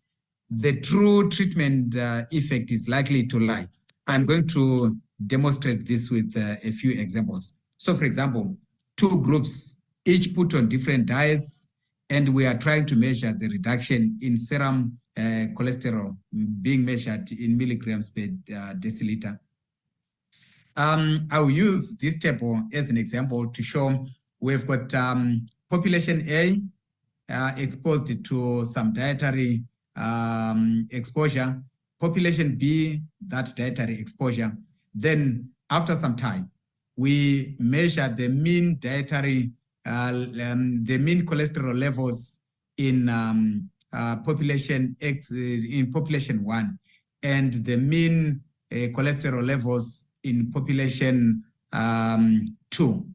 the true treatment effect is likely to lie. I'm going to demonstrate this with a few examples. So for example, two groups, each put on different diets, and we are trying to measure the reduction in serum cholesterol being measured in milligrams per deciliter. I'll use this table as an example to show we've got population A exposed to some dietary exposure, population B, that dietary exposure. Then after some time, we measure the mean dietary, the mean cholesterol levels in population X, in population 1, and the mean cholesterol levels in population 2.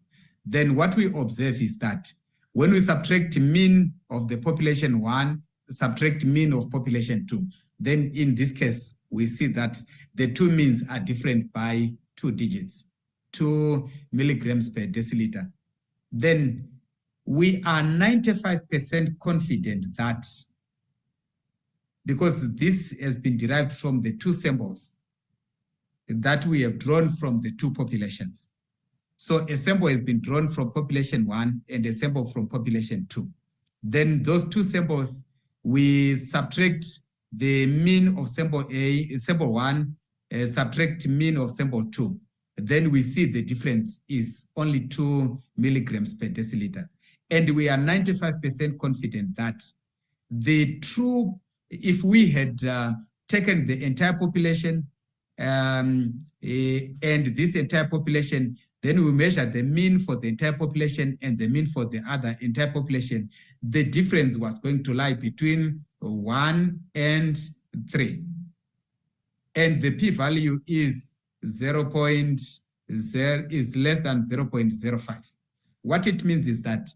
Then what we observe is that when we subtract mean of the population 1, subtract mean of population 2, then in this case, we see that the two means are different by 2 digits, 2 milligrams per deciliter. Then we are 95% confident that, because this has been derived from the two samples that we have drawn from the two populations. So a sample has been drawn from population 1 and a sample from population 2. Then those two samples, we subtract the mean of sample A, sample 1, subtract mean of sample 2. then we see the difference is only 2 milligrams per deciliter. And we are 95% confident that the true, if we had taken the entire population and this entire population, then we measure the mean for the entire population and the mean for the other entire population, the difference was going to lie between 1 and 3. And the p-value is less than 0.05. What it means is that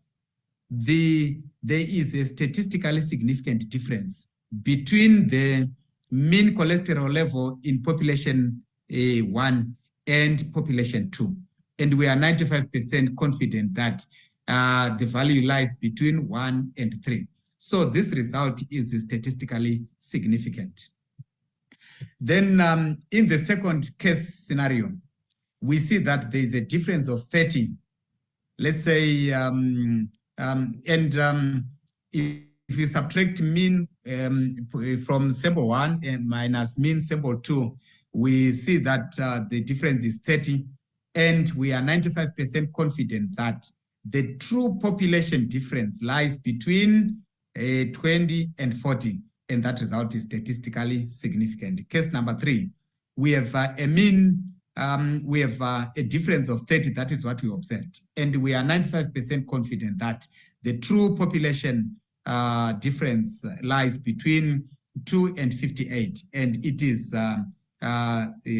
there is a statistically significant difference between the mean cholesterol level in population 1 and population 2. And we are 95% confident that the value lies between 1 and 3. So this result is statistically significant. Then in the second case scenario, we see that there is a difference of 30. Let's say, if you subtract mean from sample 1 and minus mean sample 2, we see that the difference is 30. And we are 95% confident that the true population difference lies between 20 and 40. And that result is statistically significant. Case number 3, we have a mean, we have a difference of 30. That is what we observed. And we are 95% confident that the true population difference lies between 2 and 58. And it is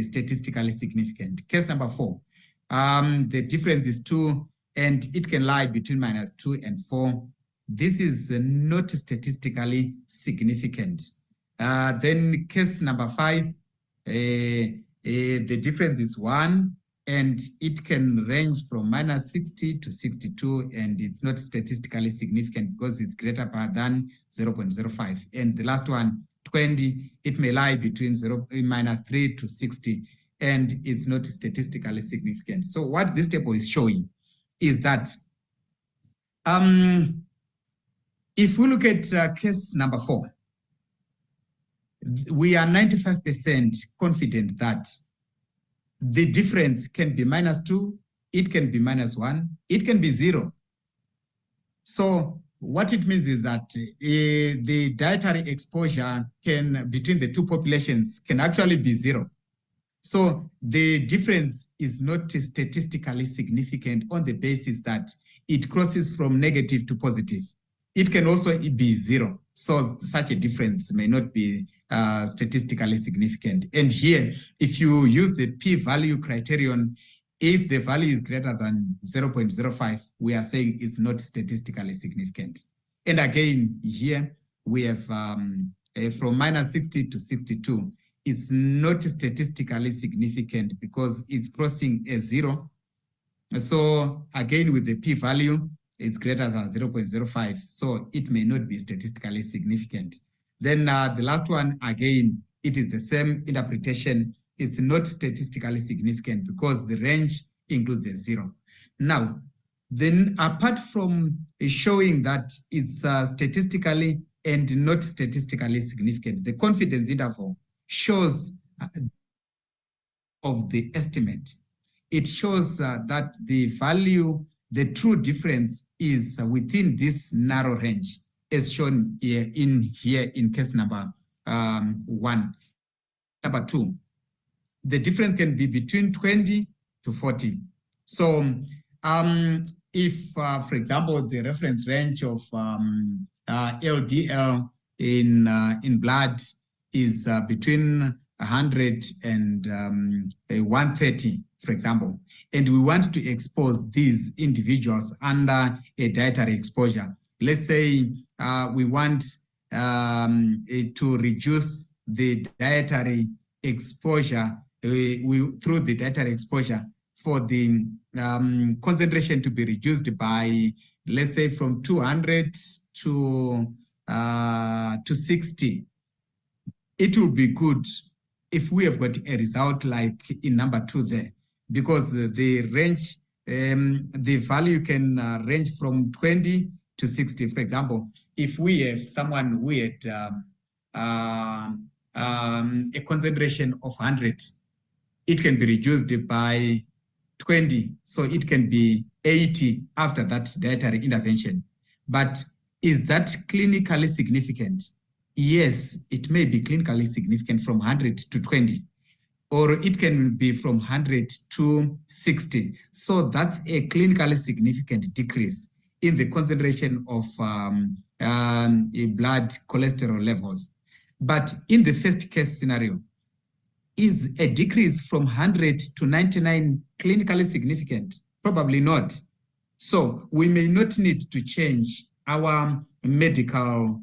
statistically significant. Case number 4, the difference is 2 and it can lie between -2 and 4. This is not statistically significant. Then case number 5, the difference is 1 and it can range from -60 to 62, and it's not statistically significant because it's greater than 0.05. And the last one, 20, it may lie between -3 to 60, and it's not statistically significant. So what this table is showing is that if we look at case number 4, we are 95% confident that the difference can be -2, it can be -1, it can be 0. So what it means is that the dietary exposure between the two populations can actually be 0. So the difference is not statistically significant on the basis that it crosses from negative to positive. It can also be 0. So such a difference may not be statistically significant. And here, if you use the p-value criterion, if the value is greater than 0.05, we are saying it's not statistically significant. And again, here we have from -60 to 62, it's not statistically significant because it's crossing a 0. So again, with the p-value, it's greater than 0.05, so it may not be statistically significant. Then the last one, again, it is the same interpretation. It's not statistically significant because the range includes a 0. Now, then apart from showing that it's statistically and not statistically significant, the confidence interval shows of the estimate. It shows that the value, the true difference is within this narrow range, as shown here in case number 1. Number 2, the difference can be between 20 to 40. So if, for example, the reference range of LDL in blood is between 100 and 130, for example, and we want to expose these individuals under a dietary exposure. Let's say we want to reduce the dietary exposure through the dietary exposure for the concentration to be reduced by, let's say, from 200 to 60. It will be good if we have got a result like in number 2 there, because the range, the value can range from 20 to 60. For example, if we have someone who had a concentration of 100, it can be reduced by 20, so it can be 80 after that dietary intervention. But is that clinically significant? Yes, it may be clinically significant from 100 to 20, or it can be from 100 to 60. So that's a clinically significant decrease in the concentration of blood cholesterol levels. But in the first case scenario, is a decrease from 100 to 99 clinically significant? Probably not. So we may not need to change our medical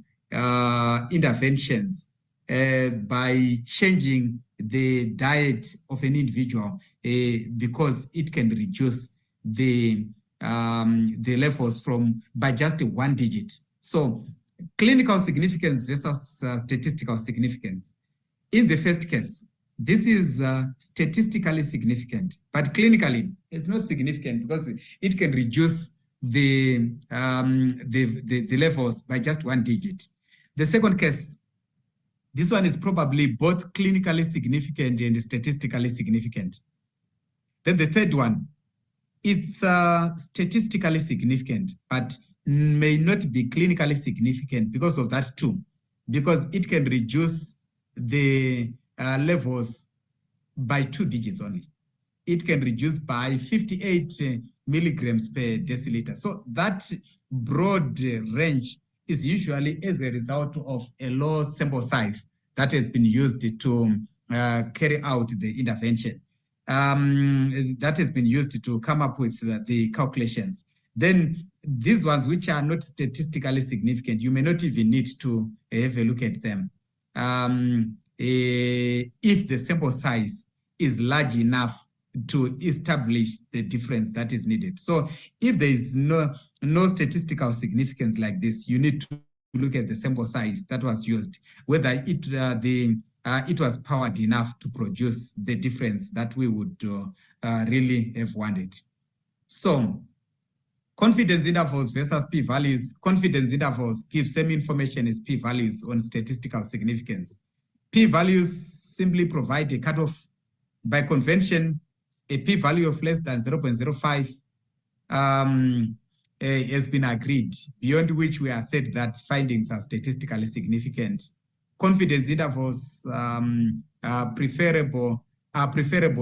interventions by changing the diet of an individual because it can reduce the levels by just 1 digit. So clinical significance versus statistical significance. In the first case, this is statistically significant, but clinically it's not significant because it can reduce the levels by just 1 digit. The second case, this one is probably both clinically significant and statistically significant. Then the third one, it's statistically significant, but may not be clinically significant because of that too, because it can reduce the levels by 2 digits only. It can reduce by 58 milligrams per deciliter. So that broad range is usually as a result of a low sample size that has been used to carry out the intervention. That has been used to come up with the calculations. Then these ones which are not statistically significant, you may not even need to have a look at them. If the sample size is large enough to establish the difference that is needed. So if there is no statistical significance like this, you need to look at the sample size that was used, whether it was powered enough to produce the difference that we would really have wanted. So confidence intervals versus p-values. Confidence intervals give same information as p-values on statistical significance. P-values simply provide a cutoff. By convention, a p-value of less than 0.05 has been agreed, beyond which we have said that findings are statistically significant. Confidence intervals are preferable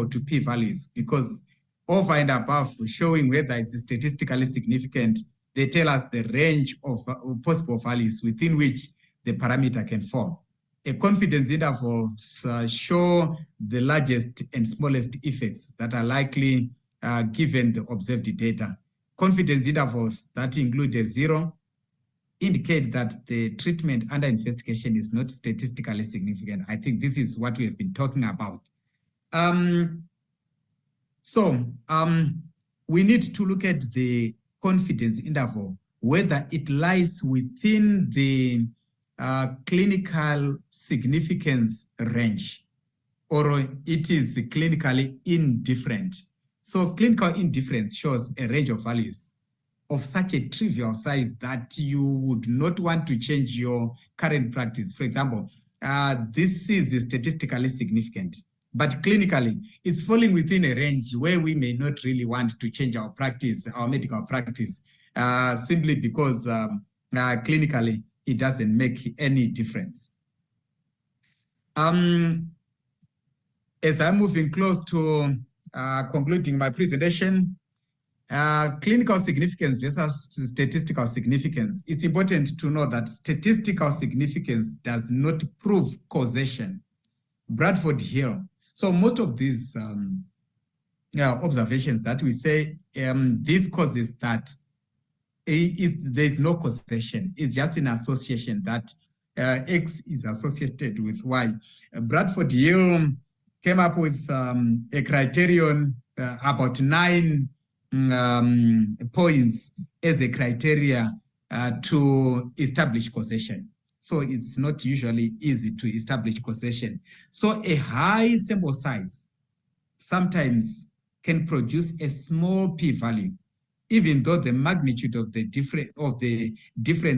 to p-values because over and above showing whether it's statistically significant, they tell us the range of possible values within which the parameter can fall. A confidence interval show the largest and smallest effects that are likely given the observed data. Confidence intervals that include a 0 indicate that the treatment under investigation is not statistically significant. I think this is what we have been talking about. We need to look at the confidence interval, whether it lies within the clinical significance range or it is clinically indifferent. So clinical indifference shows a range of values of such a trivial size that you would not want to change your current practice. For example, this is statistically significant, but clinically it's falling within a range where we may not really want to change our practice, our medical practice, simply because clinically it doesn't make any difference. As I'm moving close to concluding my presentation, clinical significance versus statistical significance. It's important to know that statistical significance does not prove causation. Bradford Hill. So most of these observations that we say, this causes that there's no causation. It's just an association that X is associated with Y. Bradford Hill came up with a criterion about 9 points as a criteria to establish causation. So it's not usually easy to establish causation. So a high sample size sometimes can produce a small p-value, even though the magnitude of the difference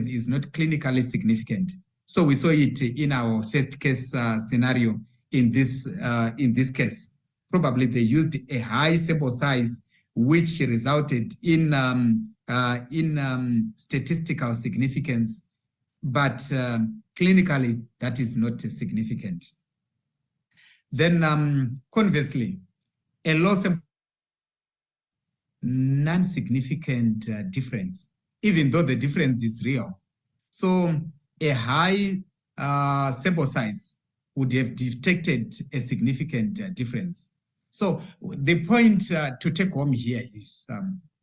is not clinically significant. So we saw it in our first case scenario in this case. Probably they used a high sample size which resulted in statistical significance, but clinically that is not significant. Then conversely, a low sample non-significant difference, even though the difference is real. So a high sample size would have detected a significant difference. So the point to take home here is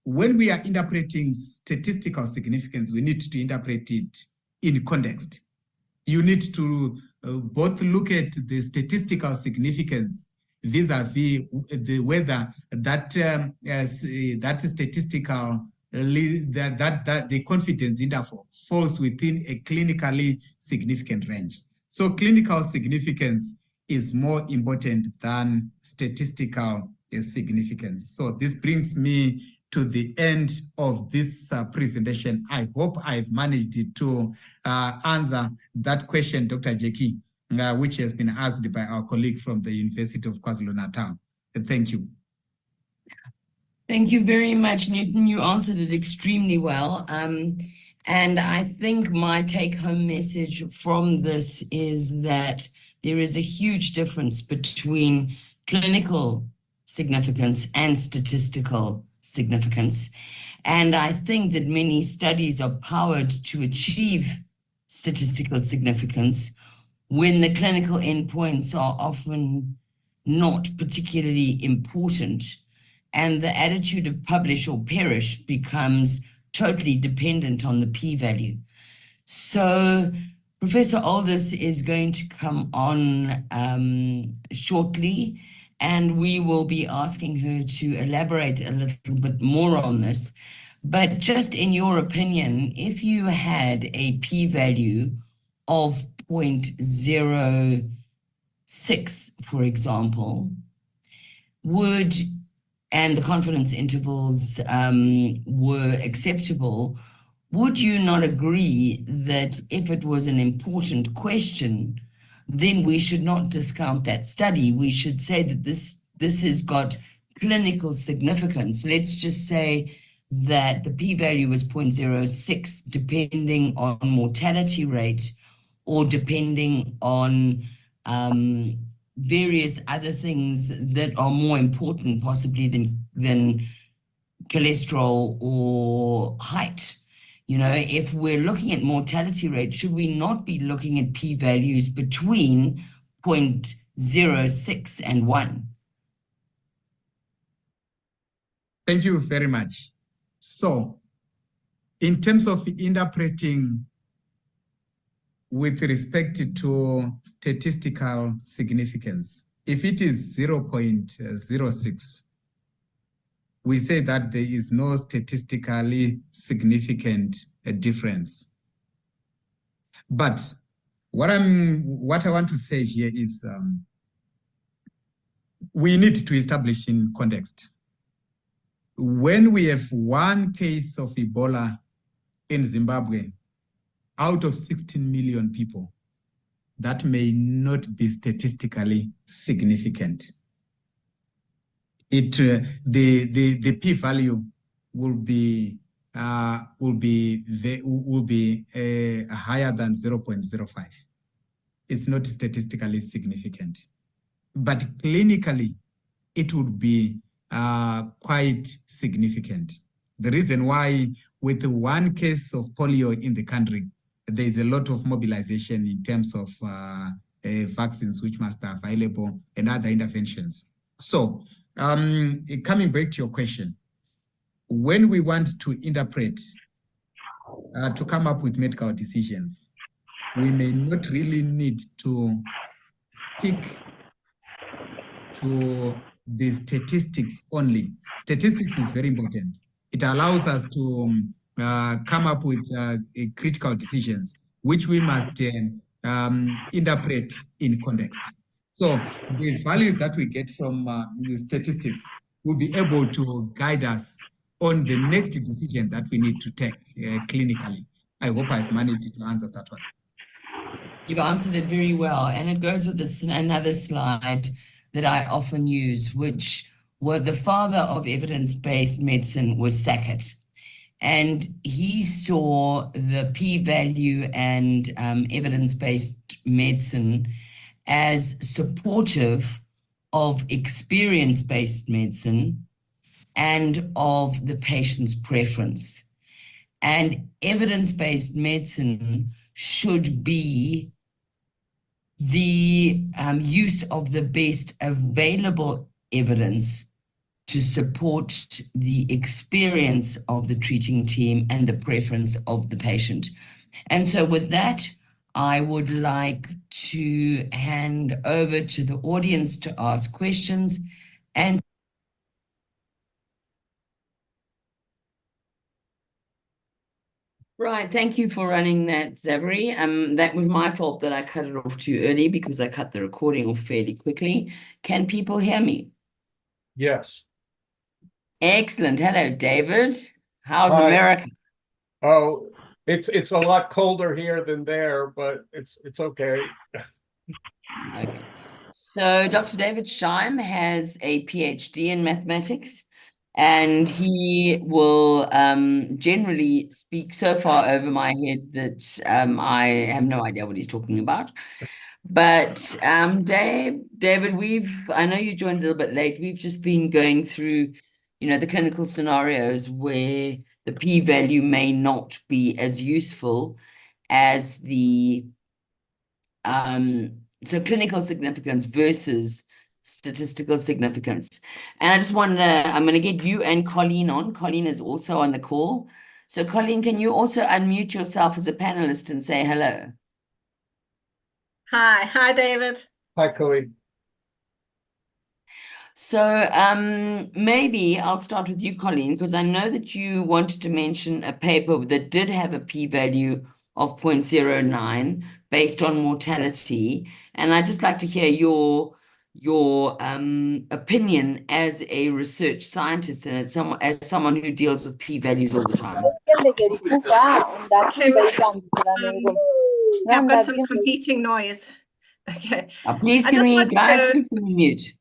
when we are interpreting statistical significance, we need to interpret it in context. You need to both look at the statistical significance vis-a-vis the whether that that statistical that the confidence interval falls within a clinically significant range. So clinical significance is more important than statistical significance. So this brings me to the end of this presentation. I hope I've managed to answer that question, Dr. Jackie, which has been asked by our colleague from the University of KwaZulu-Natal. Thank you. Thank you very much, Newton. You answered it extremely well. And I think my take-home message from this is that there is a huge difference between clinical significance and statistical significance. And I think that many studies are powered to achieve statistical significance when the clinical endpoints are often not particularly important, and the attitude of publish or perish becomes totally dependent on the p-value. So Professor Aldous is going to come on shortly, and we will be asking her to elaborate a little bit more on this. But just in your opinion, if you had a p-value of 0.06, for example, and the confidence intervals were acceptable, would you not agree that if it was an important question, then we should not discount that study? We should say that this has got clinical significance. Let's just say that the p-value was 0.06, depending on mortality rate or depending on various other things that are more important possibly than cholesterol or height. You know, if we're looking at mortality rate, should we not be looking at p-values between 0.06 and 1? Thank you very much. So in terms of interpreting with respect to statistical significance, if it is 0.06, we say that there is no statistically significant difference. But what I want to say here is we need to establish in context. When we have one case of Ebola in Zimbabwe out of 16 million people, that may not be statistically significant. The p-value will be higher than 0.05. It's not statistically significant, but clinically it would be quite significant. The reason why, with one case of polio in the country, there is a lot of mobilization in terms of vaccines which must be available and other interventions. So coming back to your question, when we want to interpret, to come up with medical decisions, we may not really need to stick to the statistics only. Statistics is very important. It allows us to come up with critical decisions, which we must interpret in context. So the values that we get from the statistics will be able to guide us on the next decision that we need to take clinically. I hope I've managed to answer that one. You've answered it very well, and it goes with this another slide that I often use, which well, the father of evidence-based medicine was Sackett. And he saw the p-value and evidence-based medicine as supportive of experience-based medicine and of the patient's preference. And evidence-based medicine should be the use of the best available evidence to support the experience of the treating team and the preference of the patient. And so with that, I would like to hand over to the audience to ask questions. And right, thank you for running that, Zavary. That was my fault that I cut it off too early because I cut the recording off fairly quickly. Can people hear me? Yes. Excellent. Hello, David. How's Hi. America? Oh, it's a lot colder here than there, but it's okay. Okay. So Dr. David Scheim has a PhD in mathematics, and he will generally speak so far over my head that I have no idea what he's talking about. But David, I know you joined a little bit late. We've just been going through, the clinical scenarios where the p-value may not be as useful as the so clinical significance versus statistical significance. And I just I'm going to get you and Colleen on. Colleen is also on the call. So Colleen, can you also unmute yourself as a panelist and say hello? Hi, David. Hi, Colleen. So maybe I'll start with you, Colleen, because I know that you wanted to mention a paper that did have a p-value of 0.09 based on mortality. And I'd just like to hear your opinion as a research scientist and as someone who deals with p-values all the time. I've got some competing noise. Okay. Please give me mute.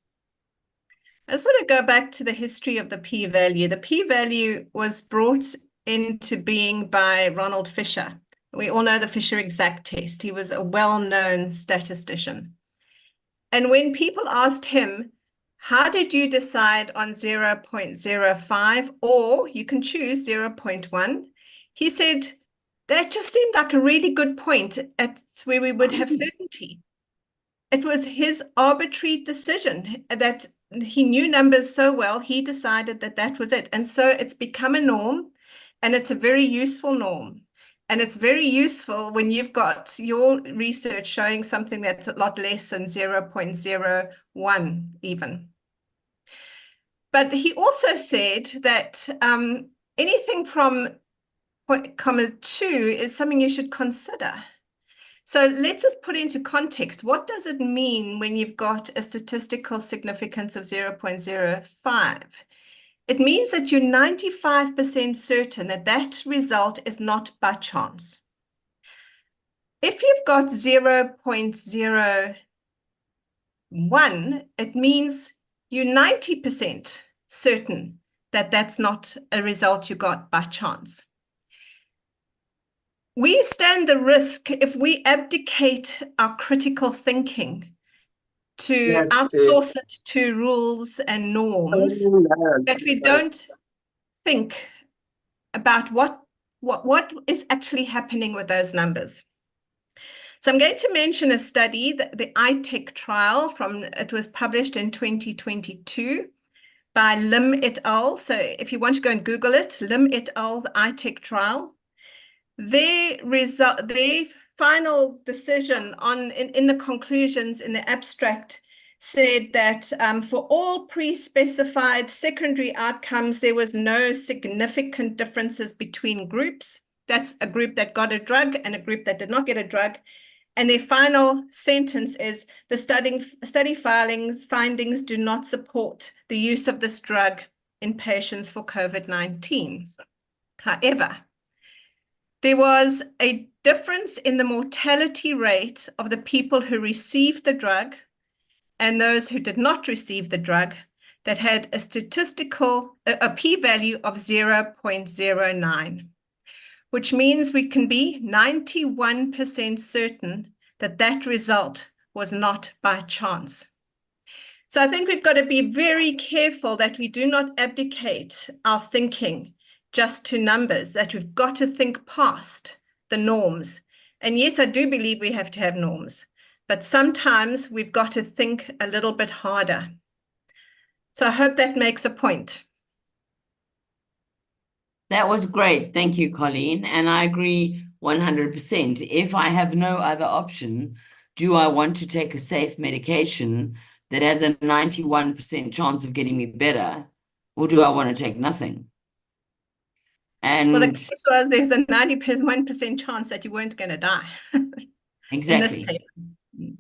I just want to go back to the history of the p-value. The p-value was brought into being by Ronald Fisher. We all know the Fisher exact test. He was a well-known statistician. And when people asked him, how did you decide on 0.05, or you can choose 0.1? He said, that just seemed like a really good point at where we would have certainty. It was his arbitrary decision that he knew numbers so well, he decided that that was it. And so it's become a norm, and it's a very useful norm. And it's very useful when you've got your research showing something that's a lot less than 0.01 even. But he also said that anything from 0.2 is something you should consider. So let's just put into context, what does it mean when you've got a statistical significance of 0.05? It means that you're 95% certain that that result is not by chance. If you've got 0.01, it means you're 90% certain that that's not a result you got by chance. We stand the risk if we abdicate our critical thinking to outsource it to rules and norms, that we don't think about what is actually happening with those numbers. So I'm going to mention a study, the ITEC trial it was published in 2022 by Lim et al. So if you want to go and Google it, Lim et al., the ITEC trial. Their final decision in the conclusions in the abstract said that for all pre-specified secondary outcomes, there was no significant differences between groups. That's a group that got a drug and a group that did not get a drug. And their final sentence is the study findings do not support the use of this drug in patients for COVID-19. However, there was a difference in the mortality rate of the people who received the drug and those who did not receive the drug that had a p-value of 0.09, which means we can be 91% certain that that result was not by chance. So I think we've got to be very careful that we do not abdicate our thinking just to numbers, that we've got to think past the norms. And yes, I do believe we have to have norms, but sometimes we've got to think a little bit harder. So I hope that makes a point. That was great. Thank you, Colleen. And I agree 100%. If I have no other option, do I want to take a safe medication that has a 91% chance of getting me better, or do I want to take nothing? And well, the case was there's a 91% chance that you weren't going to die. exactly. In this paper.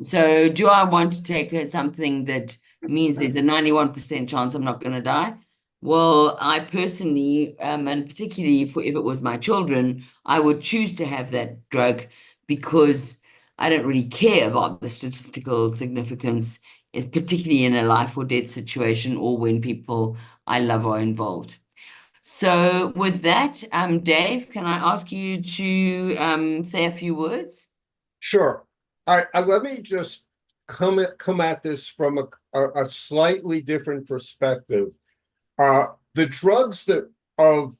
So do I want to take something that means there's a 91% chance I'm not going to die? Well, I personally, and particularly if it was my children, I would choose to have that drug because I don't really care about the statistical significance, is particularly in a life or death situation or when people I love are involved. So with that, Dave, can I ask you to say a few words? Sure. Let me just come at this from a slightly different perspective. The drugs that of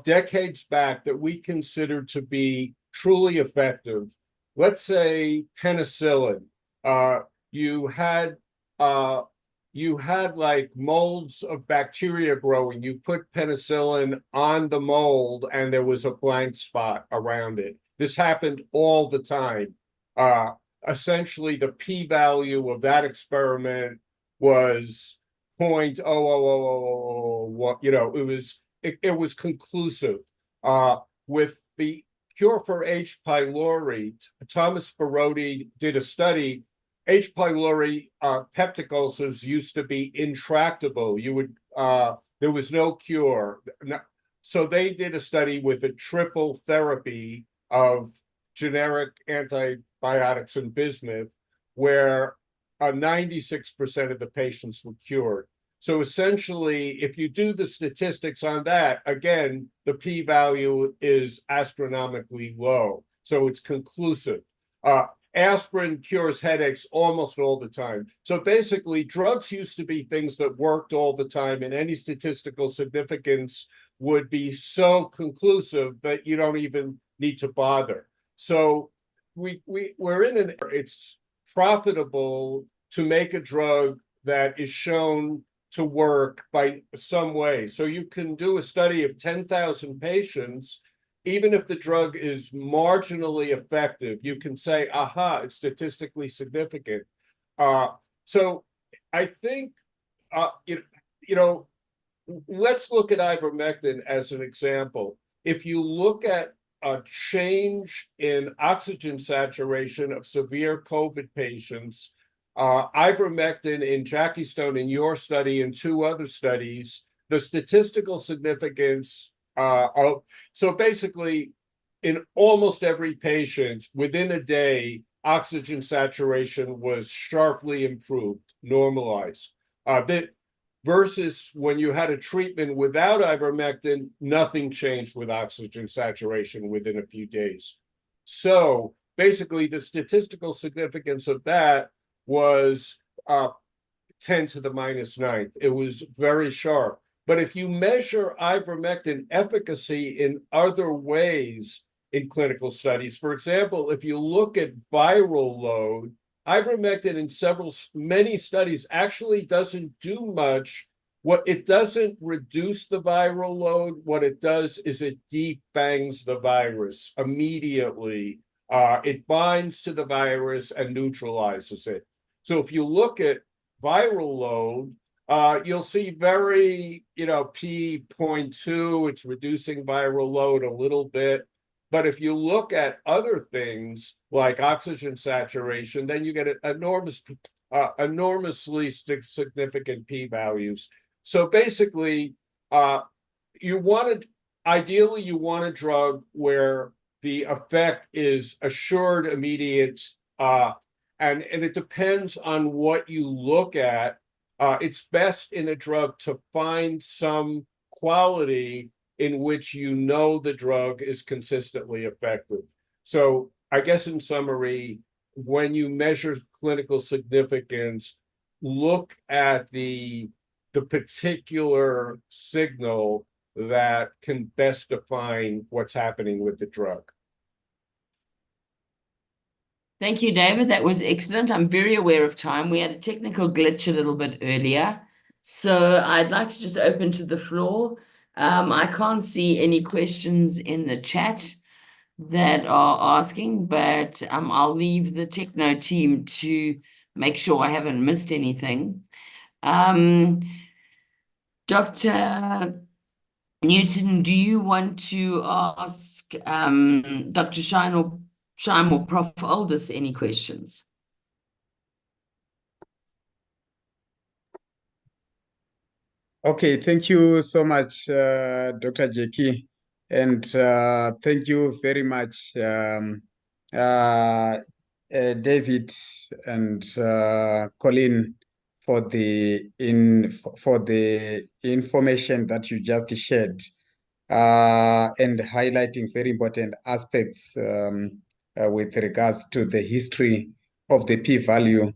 decades back that we consider to be truly effective, let's say penicillin, you had like molds of bacteria growing. You put penicillin on the mold and there was a blank spot around it. This happened all the time. Essentially, the p-value of that experiment was 0.0000. It was conclusive. With the cure for H. pylori, Thomas Barodi did a study. H. pylori peptic ulcers used to be intractable. There was no cure. So they did a study with a triple therapy of generic antibiotics and bismuth, where 96% of the patients were cured. So essentially, if you do the statistics on that, again, the p-value is astronomically low. So it's conclusive. Aspirin cures headaches almost all the time. So basically, drugs used to be things that worked all the time, and any statistical significance would be so conclusive that you don't even need to bother. So we're in it's profitable to make a drug that is shown to work by some way. So you can do a study of 10,000 patients. Even if the drug is marginally effective, you can say, aha, it's statistically significant. So I think, let's look at ivermectin as an example. If you look at a change in oxygen saturation of severe COVID patients, ivermectin in Jackie Stone, in your study, and 2 other studies, the statistical significance, so basically, in almost every patient, within a day, oxygen saturation was sharply improved, normalized. Versus when you had a treatment without ivermectin, nothing changed with oxygen saturation within a few days. So basically, the statistical significance of that was 10 to the -9. It was very sharp. But if you measure ivermectin efficacy in other ways in clinical studies, for example, if you look at viral load, ivermectin in many studies actually doesn't do much. What it doesn't reduce the viral load. What it does is it defangs the virus immediately. It binds to the virus and neutralizes it. So if you look at viral load, you'll see very, p.2, it's reducing viral load a little bit. But if you look at other things like oxygen saturation, then you get enormously significant p-values. So basically, ideally, you want a drug where the effect is assured, immediate, and it depends on what you look at. It's best in a drug to find some quality in which you know the drug is consistently effective. So I guess in summary, when you measure clinical significance, look at the particular signal that can best define what's happening with the drug. Thank you, David. That was excellent. I'm very aware of time. We had a technical glitch a little bit earlier. So I'd like to just open to the floor. I can't see any questions in the chat that are asking, but I'll leave the techno team to make sure I haven't missed anything. Dr. Newton, do you want to ask Dr. Shine or Prof. Aldous any questions? Okay, thank you so much, Dr. Jackie, and thank you very much, David and Colleen, for the information that you just shared, and highlighting very important aspects with regards to the history of the p-value,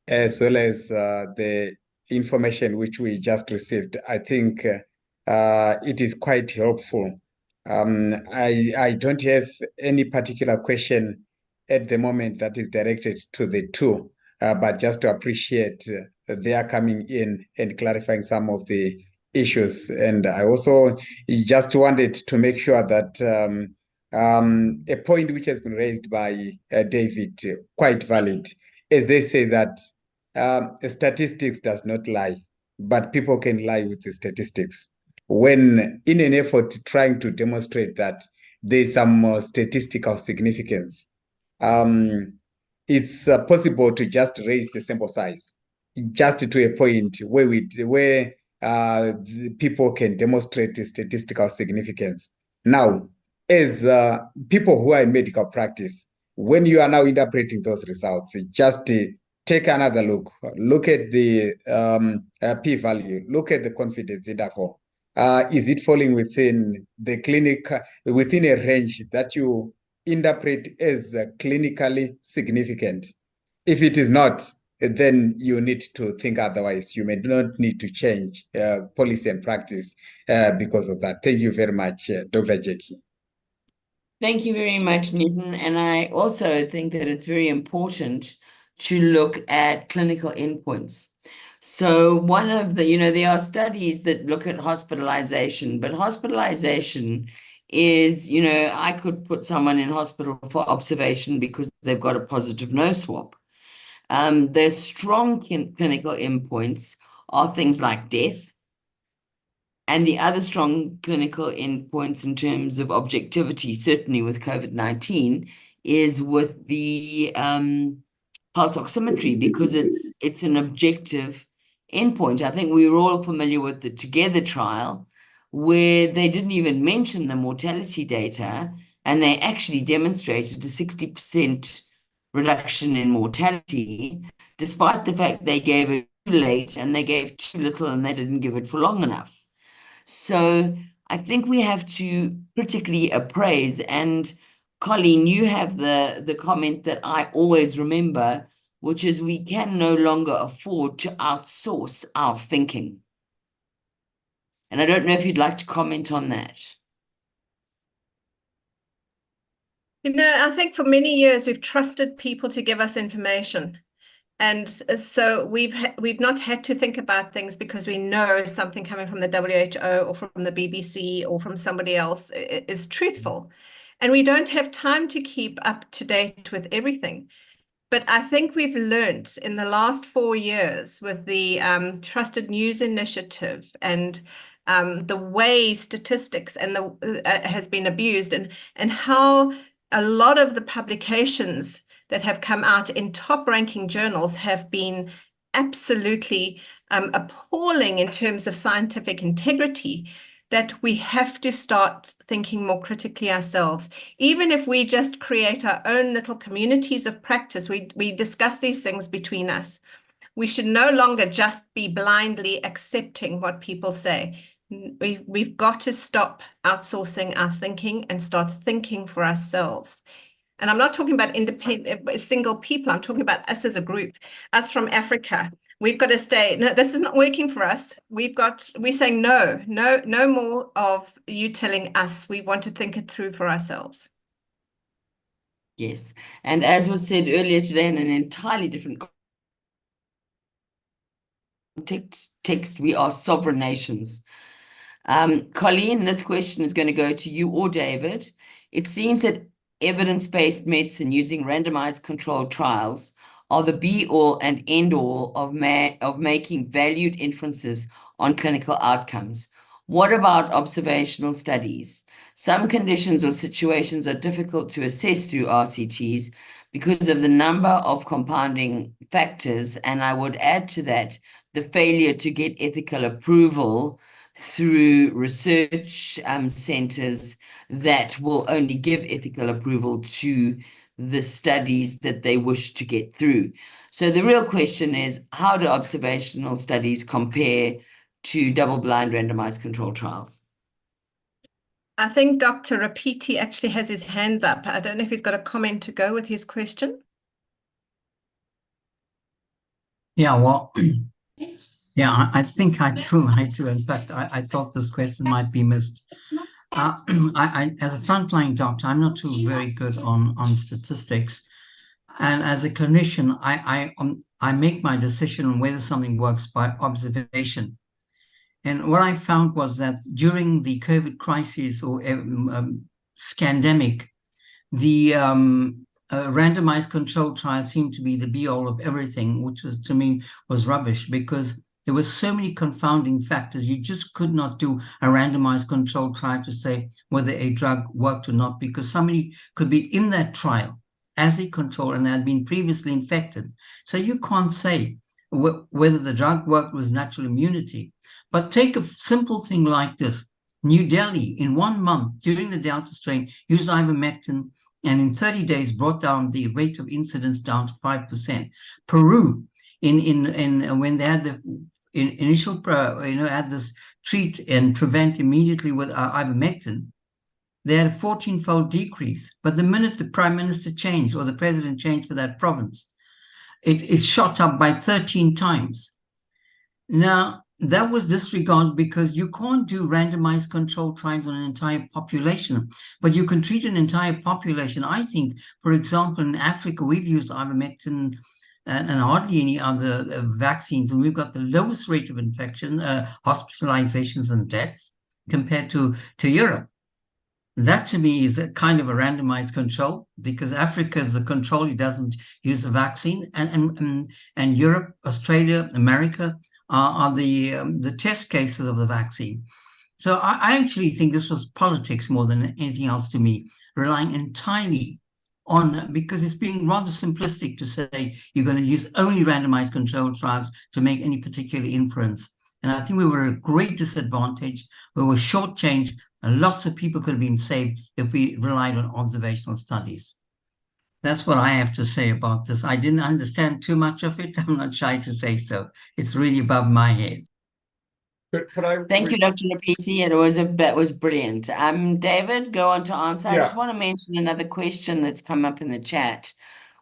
as well as the information which we just received. I think it is quite helpful. I don't have any particular question at the moment that is directed to the two, but just to appreciate their coming in and clarifying some of the issues. And I also just wanted to make sure that a point which has been raised by David, quite valid, as they say that statistics does not lie, but people can lie with the statistics. When in an effort trying to demonstrate that there's some statistical significance, it's possible to just raise the sample size just to a point where people can demonstrate the statistical significance. Now, as people who are in medical practice, when you are now interpreting those results, just take another look at the p-value, look at the confidence interval. Is it falling within the within a range that you interpret as clinically significant? If it is not, then you need to think otherwise. You may not need to change policy and practice because of that. Thank you very much, Dr. Jackie. Thank you very much, Newton. And I also think that it's very important to look at clinical endpoints. So one of the, there are studies that look at hospitalization, but hospitalization is, I could put someone in hospital for observation because they've got a positive nose swab. There's strong clinical endpoints are things like death. And the other strong clinical endpoints in terms of objectivity, certainly with COVID-19, is with the pulse oximetry, because it's an objective endpoint. I think we were all familiar with the Together trial, where they didn't even mention the mortality data, and they actually demonstrated a 60% reduction in mortality, despite the fact they gave it too late and they gave too little and they didn't give it for long enough. So I think we have to critically appraise. And Colleen, you have the comment that I always remember, which is we can no longer afford to outsource our thinking. And I don't know if you'd like to comment on that. I think for many years we've trusted people to give us information. And so we've not had to think about things because we know something coming from the WHO or from the BBC or from somebody else is truthful. And we don't have time to keep up to date with everything. But I think we've learned in the last 4 years with the Trusted News Initiative and the way statistics and has been abused, and how a lot of the publications that have come out in top-ranking journals have been absolutely appalling in terms of scientific integrity, that we have to start thinking more critically ourselves. Even if we just create our own little communities of practice, we discuss these things between us. We should no longer just be blindly accepting what people say. We've got to stop outsourcing our thinking and start thinking for ourselves. And I'm not talking about independent, single people. I'm talking about us as a group, us from Africa. We've got to stay. No, this is not working for us. We're saying no more of you telling us. We want to think it through for ourselves. Yes. And as was said earlier today in an entirely different context, we are sovereign nations. Colleen, this question is going to go to you or David. It seems that evidence-based medicine using randomized controlled trials are the be-all and end-all of making valued inferences on clinical outcomes. What about observational studies? Some conditions or situations are difficult to assess through RCTs because of the number of compounding factors, and I would add to that the failure to get ethical approval through research centers that will only give ethical approval to the studies that they wish to get through. So the real question is, how do observational studies compare to double-blind randomized controlled trials? I think Dr. Rapiti actually has his hands up. I don't know if he's got a comment to go with his question. Yeah, well, yeah, I think I do. In fact, I thought this question might be missed. I as a frontline doctor, I'm not too very good on statistics. And as a clinician, I make my decision on whether something works by observation. And what I found was that during the COVID crisis or scandemic, the randomized controlled trial seemed to be the be-all of everything, which was, to me, was rubbish, because there were so many confounding factors. You just could not do a randomized controlled trial to say whether a drug worked or not, because somebody could be in that trial as a control and had been previously infected. So you can't say whether the drug worked was natural immunity. But take a simple thing like this. New Delhi, in 1 month during the Delta strain, used ivermectin, and in 30 days brought down the rate of incidence down to 5%. Peru, when they had the initial, had this treat and prevent immediately with ivermectin, they had a 14-fold decrease. But the minute the prime minister changed or the president changed for that province, it shot up by 13 times. Now, that was disregarded because you can't do randomized controlled trials on an entire population, but you can treat an entire population. I think, for example, in Africa, we've used ivermectin and hardly any other vaccines, and we've got the lowest rate of infection, hospitalizations and deaths compared to Europe. That to me is a kind of a randomized control, because Africa is a control, it doesn't use the vaccine, and Europe, Australia, America are the test cases of the vaccine. So I actually think this was politics more than anything else to me, relying entirely on, because it's being rather simplistic to say you're going to use only randomized controlled trials to make any particular inference. And I think we were at a great disadvantage. We were shortchanged, and lots of people could have been saved if we relied on observational studies. That's what I have to say about this. I didn't understand too much of it. I'm not shy to say so. It's really above my head. Could I? Thank you, Dr. Rapiti. That was brilliant. David, go on to answer. I just want to mention another question that's come up in the chat,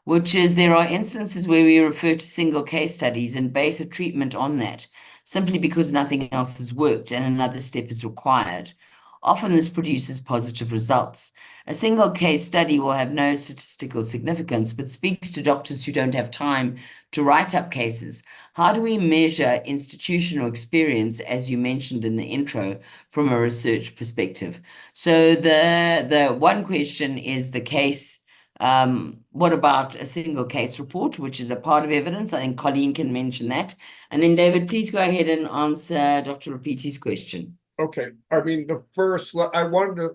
which is there are instances where we refer to single case studies and base a treatment on that, simply because nothing else has worked and another step is required. Often this produces positive results. A single case study will have no statistical significance, but speaks to doctors who don't have time to write up cases. How do we measure institutional experience, as you mentioned in the intro, from a research perspective? So the one question is the case. What about a single case report, which is a part of evidence? I think Colleen can mention that. And then David, please go ahead and answer Dr. Rapiti's question. Okay, I mean, I wanted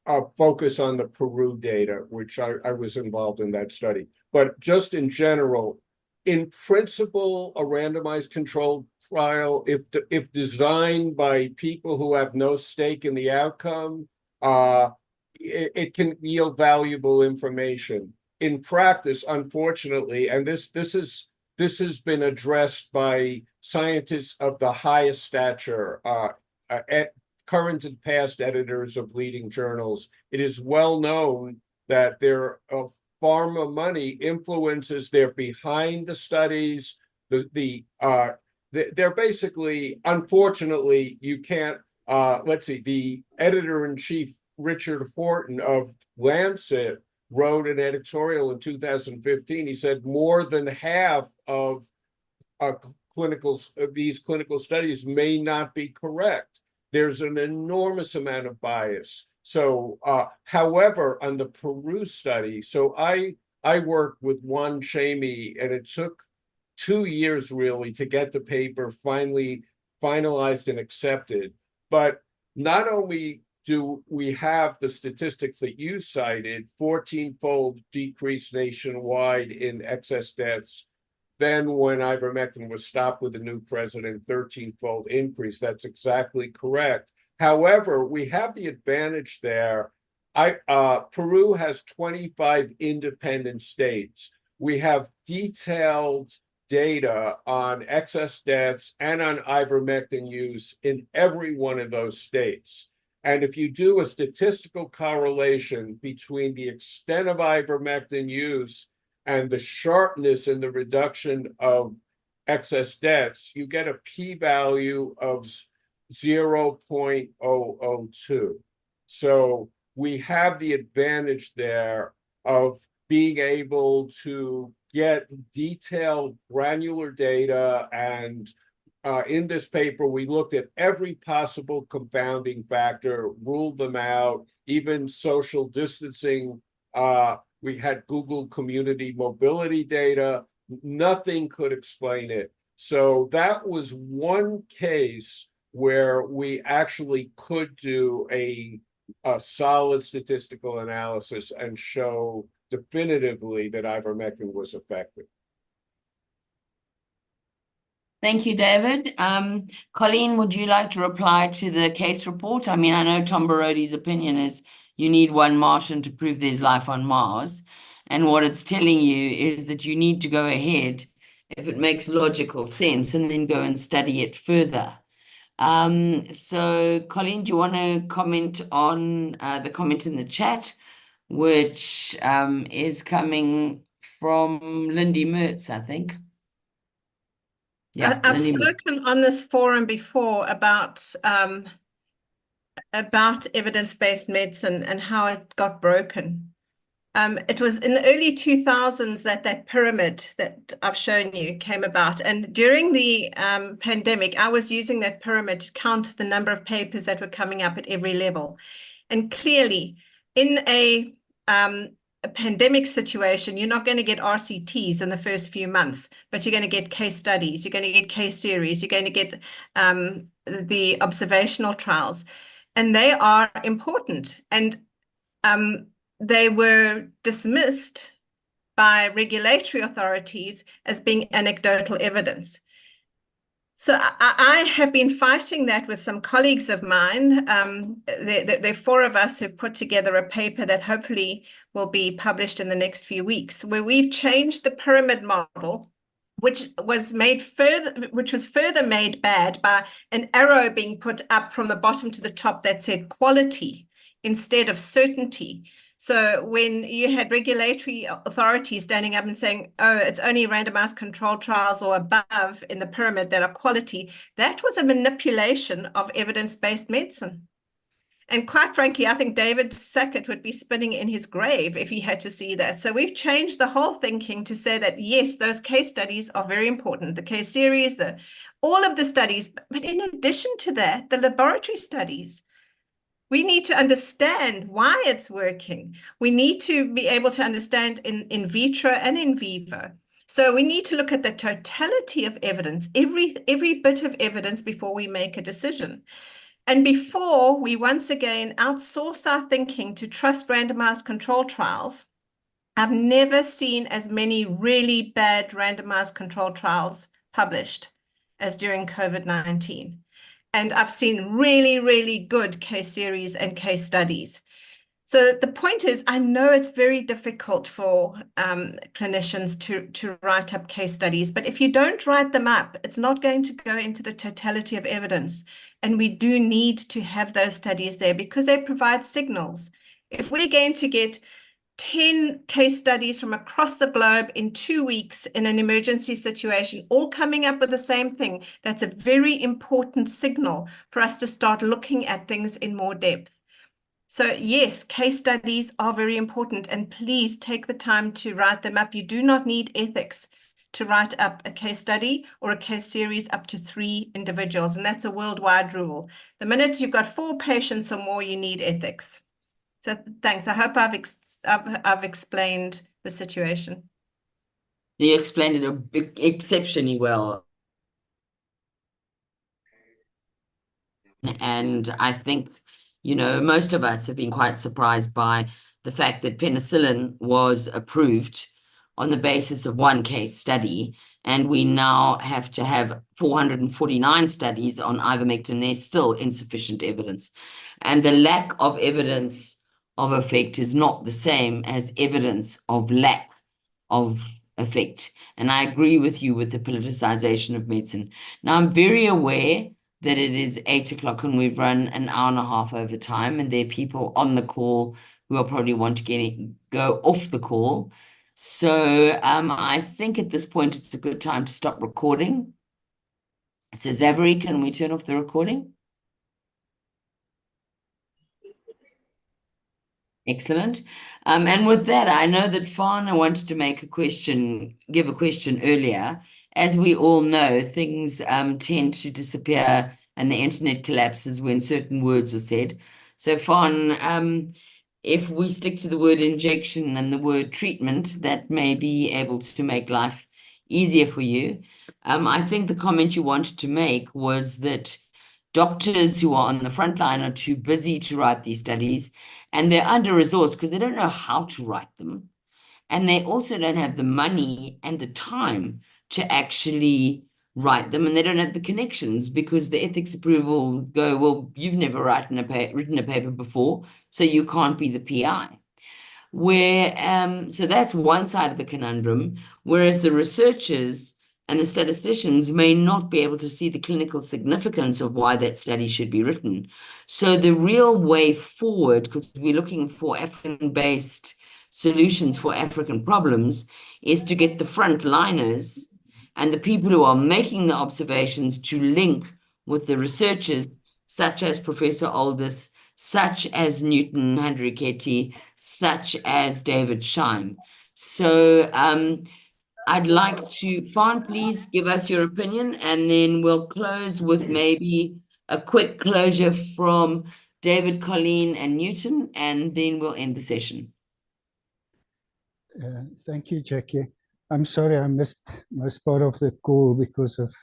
to focus on the Peru data, which I was involved in that study. But just in general, in principle, a randomized controlled trial, if designed by people who have no stake in the outcome, it can yield valuable information. In practice, unfortunately, and this is this has been addressed by scientists of the highest stature, current and past editors of leading journals. It is well known that their pharma money influences, they're behind the studies. They're basically, unfortunately, you can't, let's see, the editor-in-chief, Richard Horton of Lancet, wrote an editorial in 2015. He said more than half of these clinical studies may not be correct. There's an enormous amount of bias. So, however, on the Peru study, so I worked with Juan Chamey, and it took 2 years really to get the paper finally finalized and accepted. But not only do we have the statistics that you cited, 14-fold decrease nationwide in excess deaths, then when ivermectin was stopped with the new president, 13-fold increase. That's exactly correct. However, we have the advantage there. Peru has 25 independent states. We have detailed data on excess deaths and on ivermectin use in every one of those states. And if you do a statistical correlation between the extent of ivermectin use and the sharpness in the reduction of excess deaths, you get a p-value of 0.002. So we have the advantage there of being able to get detailed granular data. And in this paper, we looked at every possible confounding factor, ruled them out, even social distancing. We had Google community mobility data. Nothing could explain it. So that was one case where we actually could do a solid statistical analysis and show definitively that ivermectin was effective. Thank you, David. Colleen, would you like to reply to the case report? I mean, I know Tom Barodi's opinion is you need one Martian to prove there's life on Mars. And what it's telling you is that you need to go ahead, if it makes logical sense, and then go and study it further. So, Colleen, do you want to comment on the comment in the chat, which is coming from Lindy Mertz, I think. Yeah, I've Lindy Mertz. spoken on this forum before about evidence-based medicine and how it got broken. It was in the early 2000s that pyramid that I've shown you came about. And during the pandemic, I was using that pyramid to count the number of papers that were coming up at every level. And clearly, in a pandemic situation, you're not going to get RCTs in the first few months, but you're going to get case studies, you're going to get case series, you're going to get the observational trials. And they are important. And they were dismissed by regulatory authorities as being anecdotal evidence. So I have been fighting that with some colleagues of mine. There are 4 of us who've put together a paper that hopefully will be published in the next few weeks, where we've changed the pyramid model, which was further made bad by an arrow being put up from the bottom to the top that said quality instead of certainty. So when you had regulatory authorities standing up and saying, oh, it's only randomized controlled trials or above in the pyramid that are quality, that was a manipulation of evidence-based medicine. And quite frankly, I think David Sackett would be spinning in his grave if he had to see that. So we've changed the whole thinking to say that, yes, those case studies are very important, the case series, all of the studies. But in addition to that, the laboratory studies. We need to understand why it's working. We need to be able to understand in vitro and in vivo. So we need to look at the totality of evidence, every bit of evidence before we make a decision. And before we once again outsource our thinking to trust randomized controlled trials, I've never seen as many really bad randomized controlled trials published as during COVID-19. And I've seen really, really good case series and case studies. So the point is, I know it's very difficult for clinicians to write up case studies, but if you don't write them up, it's not going to go into the totality of evidence. And we do need to have those studies there because they provide signals. If we're going to get 10 case studies from across the globe in 2 weeks in an emergency situation, all coming up with the same thing, that's a very important signal for us to start looking at things in more depth. So yes, case studies are very important, and please take the time to write them up. You do not need ethics to write up a case study or a case series up to 3 individuals, and that's a worldwide rule. The minute you've got 4 patients or more, you need ethics. So thanks. I hope I've explained the situation. You explained it exceptionally well. And I think, you know, most of us have been quite surprised by the fact that penicillin was approved on the basis of 1 case study, and we now have to have 449 studies on ivermectin. There's still insufficient evidence. And the lack of evidence of effect is not the same as evidence of lack of effect. And I agree with you with the politicization of medicine. Now, I'm very aware that it is 8 o'clock and we've run an hour and a half over time, and there are people on the call who will probably want to go off the call. So I think at this point it's a good time to stop recording. So Zachary, can we turn off the recording? Excellent. And with that, I know that Fana wanted to give a question earlier. As we all know, things tend to disappear and the internet collapses when certain words are said. So Fawn, if we stick to the word injection and the word treatment, that may be able to make life easier for you. I think the comment you wanted to make was that doctors who are on the front line are too busy to write these studies, and they're under-resourced because they don't know how to write them. And they also don't have the money and the time to actually write them, and they don't have the connections because the ethics approval go, well, you've never written a paper before, so you can't be the PI. So that's one side of the conundrum, whereas the researchers and the statisticians may not be able to see the clinical significance of why that study should be written. So the real way forward, because we're looking for African-based solutions for African problems, is to get the frontliners and the people who are making the observations to link with the researchers, such as Professor Aldous, such as Newten Handireketi, such as David Scheim. So I'd like to, Fawn, please give us your opinion, and then we'll close with maybe a quick closure from David, Colleen, and Newton, and then we'll end the session. Thank you, Jackie. I'm sorry I missed most part of the call because of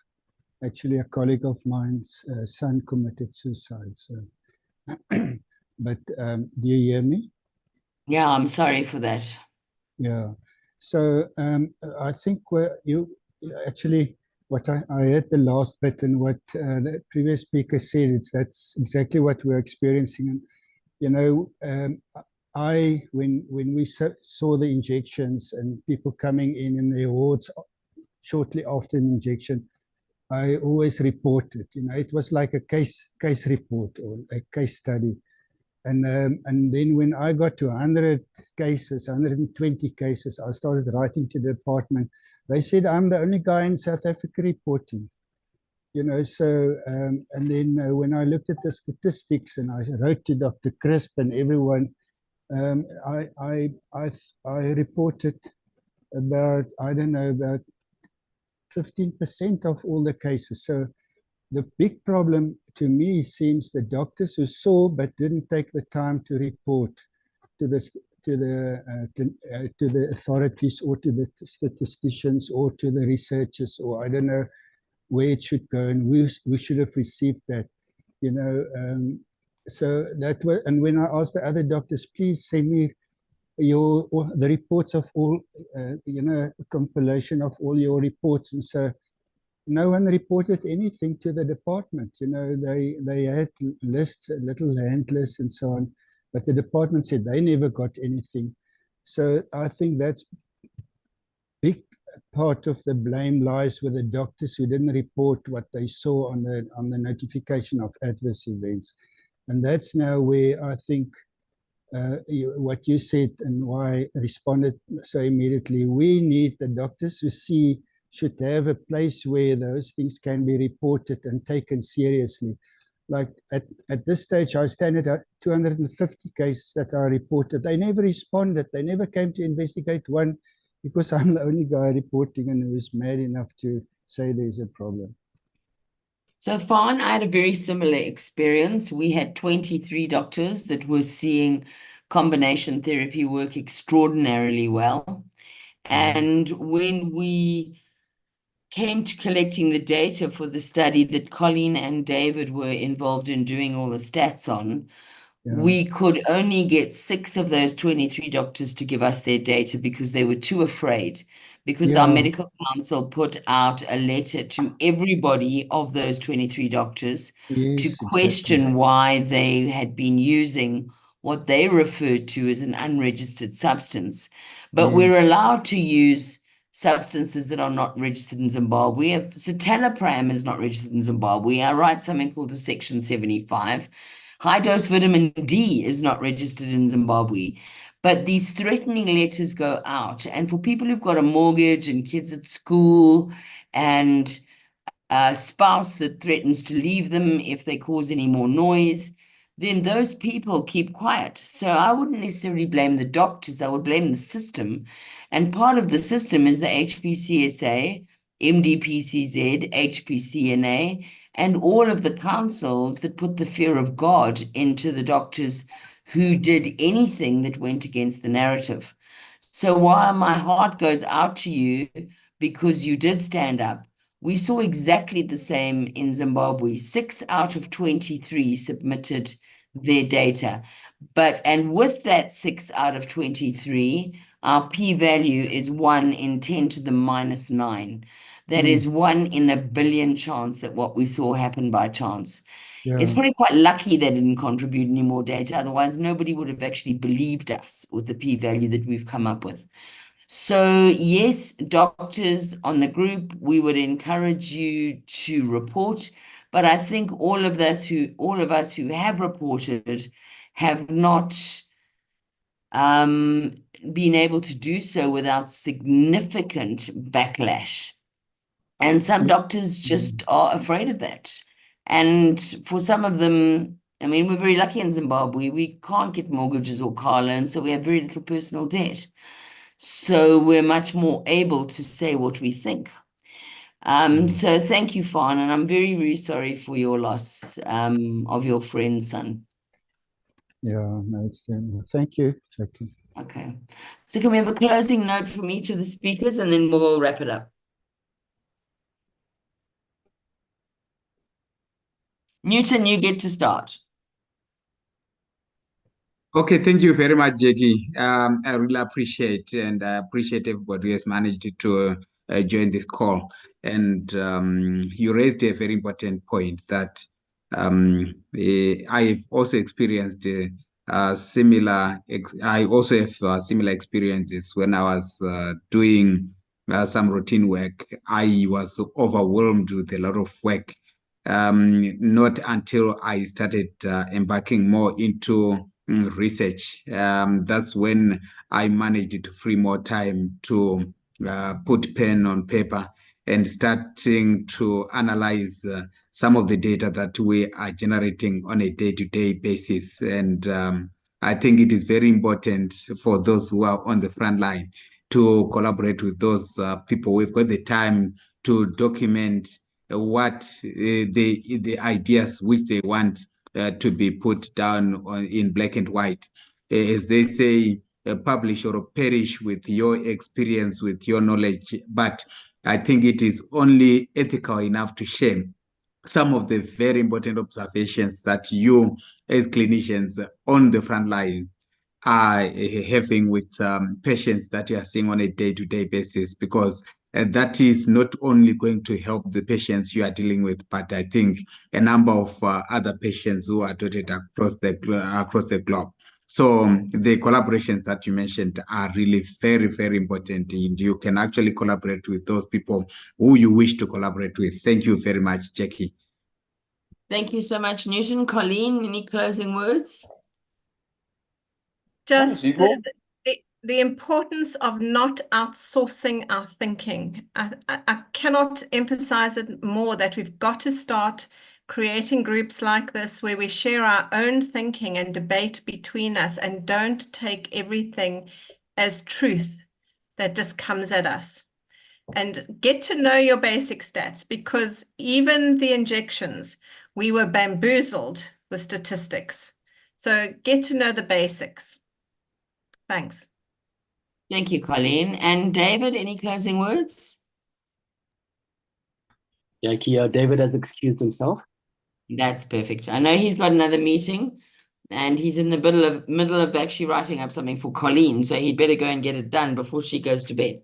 actually a colleague of mine's son committed suicide. So, but do you hear me? Yeah, I'm sorry for that. Yeah. So I think what I heard the last bit and what the previous speaker said, that's exactly what we're experiencing. And you know, when we saw the injections and people coming in the wards shortly after an injection, I always reported. You know, it was like a case report or a case study. And then when I got to 100 cases, 120 cases, I started writing to the department. They said I'm the only guy in South Africa reporting. You know, so and then when I looked at the statistics and I wrote to Dr. Crisp and everyone, I reported about, I don't know, about 15% of all the cases. So the big problem to me seems the doctors who saw but didn't take the time to report to the authorities or to the statisticians or to the researchers, or I don't know where it should go, and we should have received that, you know. So that was, and when I asked the other doctors, please send me the reports of all, you know, compilation of all your reports, and so no one reported anything to the department. You know, they had lists, little hand lists and so on, but the department said they never got anything. So I think that's big part of the blame lies with the doctors who didn't report what they saw on the notification of adverse events. And that's now where I think what you said and why I responded so immediately. We need the doctors who should have a place where those things can be reported and taken seriously. Like at this stage, I stand at 250 cases that are reported. They never responded. They never came to investigate one, because I'm the only guy reporting and who's mad enough to say there's a problem. So Fawn, I had a very similar experience. We had 23 doctors that were seeing combination therapy work extraordinarily well. And when we came to collecting the data for the study that Colleen and David were involved in doing all the stats on, we could only get 6 of those 23 doctors to give us their data because they were too afraid, because our medical council put out a letter to everybody of those 23 doctors to question why they had been using what they referred to as an unregistered substance. But we're allowed to use substances that are not registered in Zimbabwe. If citalopram is not registered in Zimbabwe, I write something called a Section 75. High-dose vitamin D is not registered in Zimbabwe. But these threatening letters go out. And for people who've got a mortgage and kids at school and a spouse that threatens to leave them if they cause any more noise, then those people keep quiet. So I wouldn't necessarily blame the doctors. I would blame the system. And part of the system is the HPCSA, MDPCZ, HPCNA, and all of the councils that put the fear of God into the doctors who did anything that went against the narrative. So while my heart goes out to you because you did stand up, we saw exactly the same in Zimbabwe. 6 out of 23 submitted their data. And with that 6 out of 23, our p-value is 1 in 10 to the minus 9. That is 1 in a billion chance that what we saw happened by chance. It's probably quite lucky they didn't contribute any more data. Otherwise, nobody would have actually believed us with the p-value that we've come up with. So yes, doctors on the group, we would encourage you to report. But I think all of us who have reported have not been able to do so without significant backlash. And some doctors just are afraid of that. And for some of them, I mean, we're very lucky in Zimbabwe. We can't get mortgages or car loans, so we have very little personal debt. So we're much more able to say what we think. So thank you, Fawn, and I'm very, very sorry for your loss of your friend's son. Yeah, no, it's thank you, Jackie. Okay. So can we have a closing note from each of the speakers, and then we'll wrap it up? Newton, you get to start. Okay, thank you very much, Jackie. I really appreciate, and I appreciate everybody who has managed to join this call. And you raised a very important point that I've also experienced similar. I also have similar experiences when I was doing some routine work. I was overwhelmed with a lot of work. Not until I started embarking more into research. That's when I managed to free more time to put pen on paper and starting to analyze some of the data that we are generating on a day-to-day basis. And I think it is very important for those who are on the front line to collaborate with those people who've got the time to document what the ideas which they want to be put down in black and white. As they say, publish or perish with your experience, with your knowledge. But I think it is only ethical enough to share some of the very important observations that you as clinicians on the front line are having with patients that you are seeing on a day-to-day basis, because that is not only going to help the patients you are dealing with, but I think a number of other patients who are dotted across the globe. So the collaborations that you mentioned are really very, very important. And you can actually collaborate with those people who you wish to collaborate with. Thank you very much, Jackie. Thank you so much, Newton. Colleen, any closing words? Just the importance of not outsourcing our thinking. I cannot emphasize it more that we've got to start creating groups like this where we share our own thinking and debate between us and don't take everything as truth that just comes at us. And get to know your basic stats, because even the injections, we were bamboozled with statistics. So get to know the basics. Thanks. Thank you, Colleen. And David, any closing words? Jackie, David has excused himself. That's perfect. I know he's got another meeting and he's in the middle of actually writing up something for Colleen, so he'd better go and get it done before she goes to bed.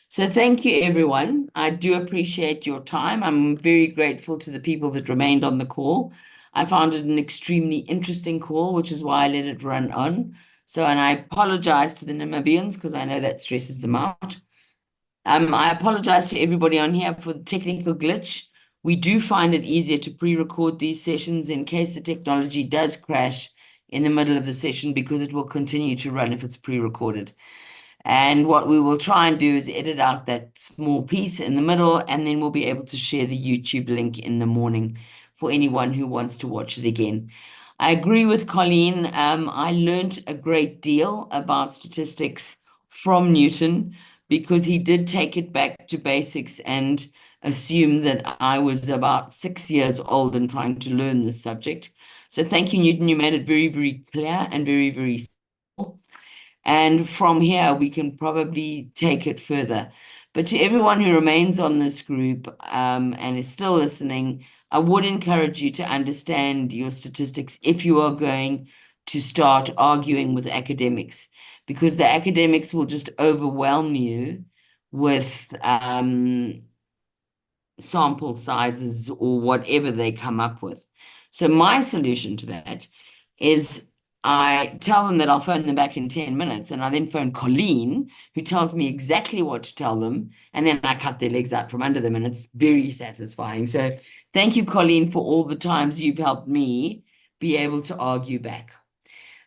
So thank you, everyone. I do appreciate your time. I'm very grateful to the people that remained on the call. I found it an extremely interesting call, which is why I let it run on. So, and I apologize to the Namibians because I know that stresses them out. I apologize to everybody on here for the technical glitch. We do find it easier to pre-record these sessions in case the technology does crash in the middle of the session, because it will continue to run if it's pre-recorded. And what we will try and do is edit out that small piece in the middle, and then we'll be able to share the YouTube link in the morning for anyone who wants to watch it again. I agree with Colleen. I learned a great deal about statistics from Newton, because he did take it back to basics and assume that I was about 6 years old and trying to learn this subject. So thank you, Newton. You made it very, very clear and very, very simple. And from here, we can probably take it further. But to everyone who remains on this group and is still listening, I would encourage you to understand your statistics if you are going to start arguing with academics, because the academics will just overwhelm you with sample sizes or whatever they come up with. So my solution to that is I tell them that I'll phone them back in 10 minutes, and I then phone Colleen, who tells me exactly what to tell them, and then I cut their legs out from under them, and it's very satisfying. So thank you, Colleen, for all the times you've helped me be able to argue back.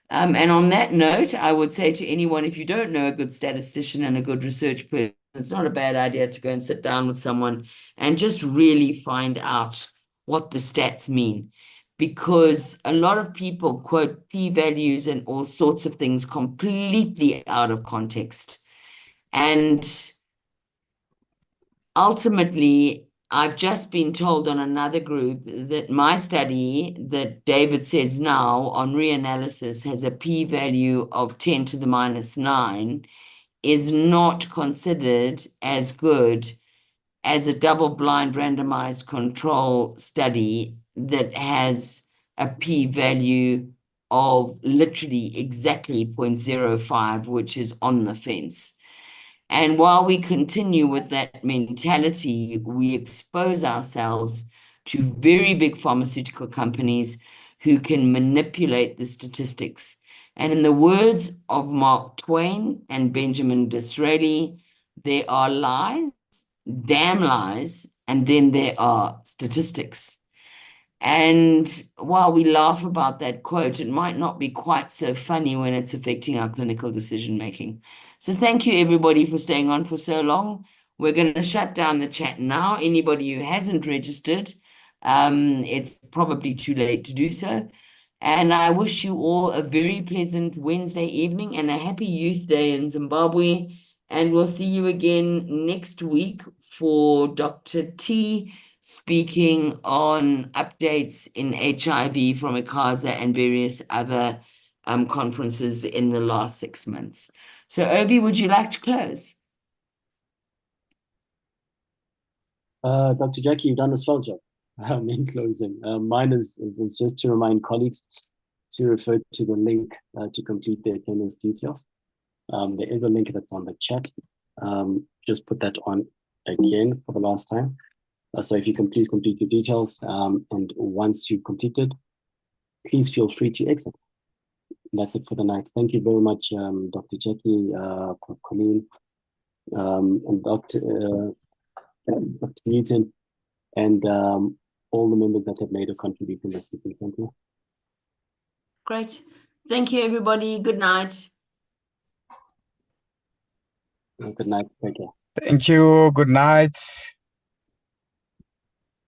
And on that note, I would say to anyone, if you don't know a good statistician and a good research person, it's not a bad idea to go and sit down with someone and just really find out what the stats mean. Because a lot of people quote p-values and all sorts of things completely out of context. And ultimately, I've just been told on another group that my study that David says now on reanalysis has a p-value of 10 to the minus 9 is not considered as good as a double-blind randomized control study that has a p-value of literally exactly 0.05, which is on the fence. And while we continue with that mentality, we expose ourselves to very big pharmaceutical companies who can manipulate the statistics. And in the words of Mark Twain and Benjamin Disraeli, there are lies, damn lies, and then there are statistics. And while we laugh about that quote, it might not be quite so funny when it's affecting our clinical decision making. So thank you, everybody, for staying on for so long. We're going to shut down the chat now. Anybody who hasn't registered, it's probably too late to do so. And I wish you all a very pleasant Wednesday evening and a happy Youth Day in Zimbabwe. And we'll see you again next week for Dr. T speaking on updates in HIV from ICASA and various other conferences in the last 6 months. So, Obi, would you like to close? Dr. Jackie, you've done a swell job in closing. Mine is just to remind colleagues to refer to the link to complete their attendance details. There is a link that's on the chat. Just put that on again for the last time. So if you can please complete your details, and once you've completed, please feel free to exit. That's it for the night. Thank you very much, Dr. Jackie, Colleen, and Dr. Newton, and all the members that have made a contribution this evening. Thank you. Great. Thank you, everybody. Good night. Good night. Take care. Thank you. Good night.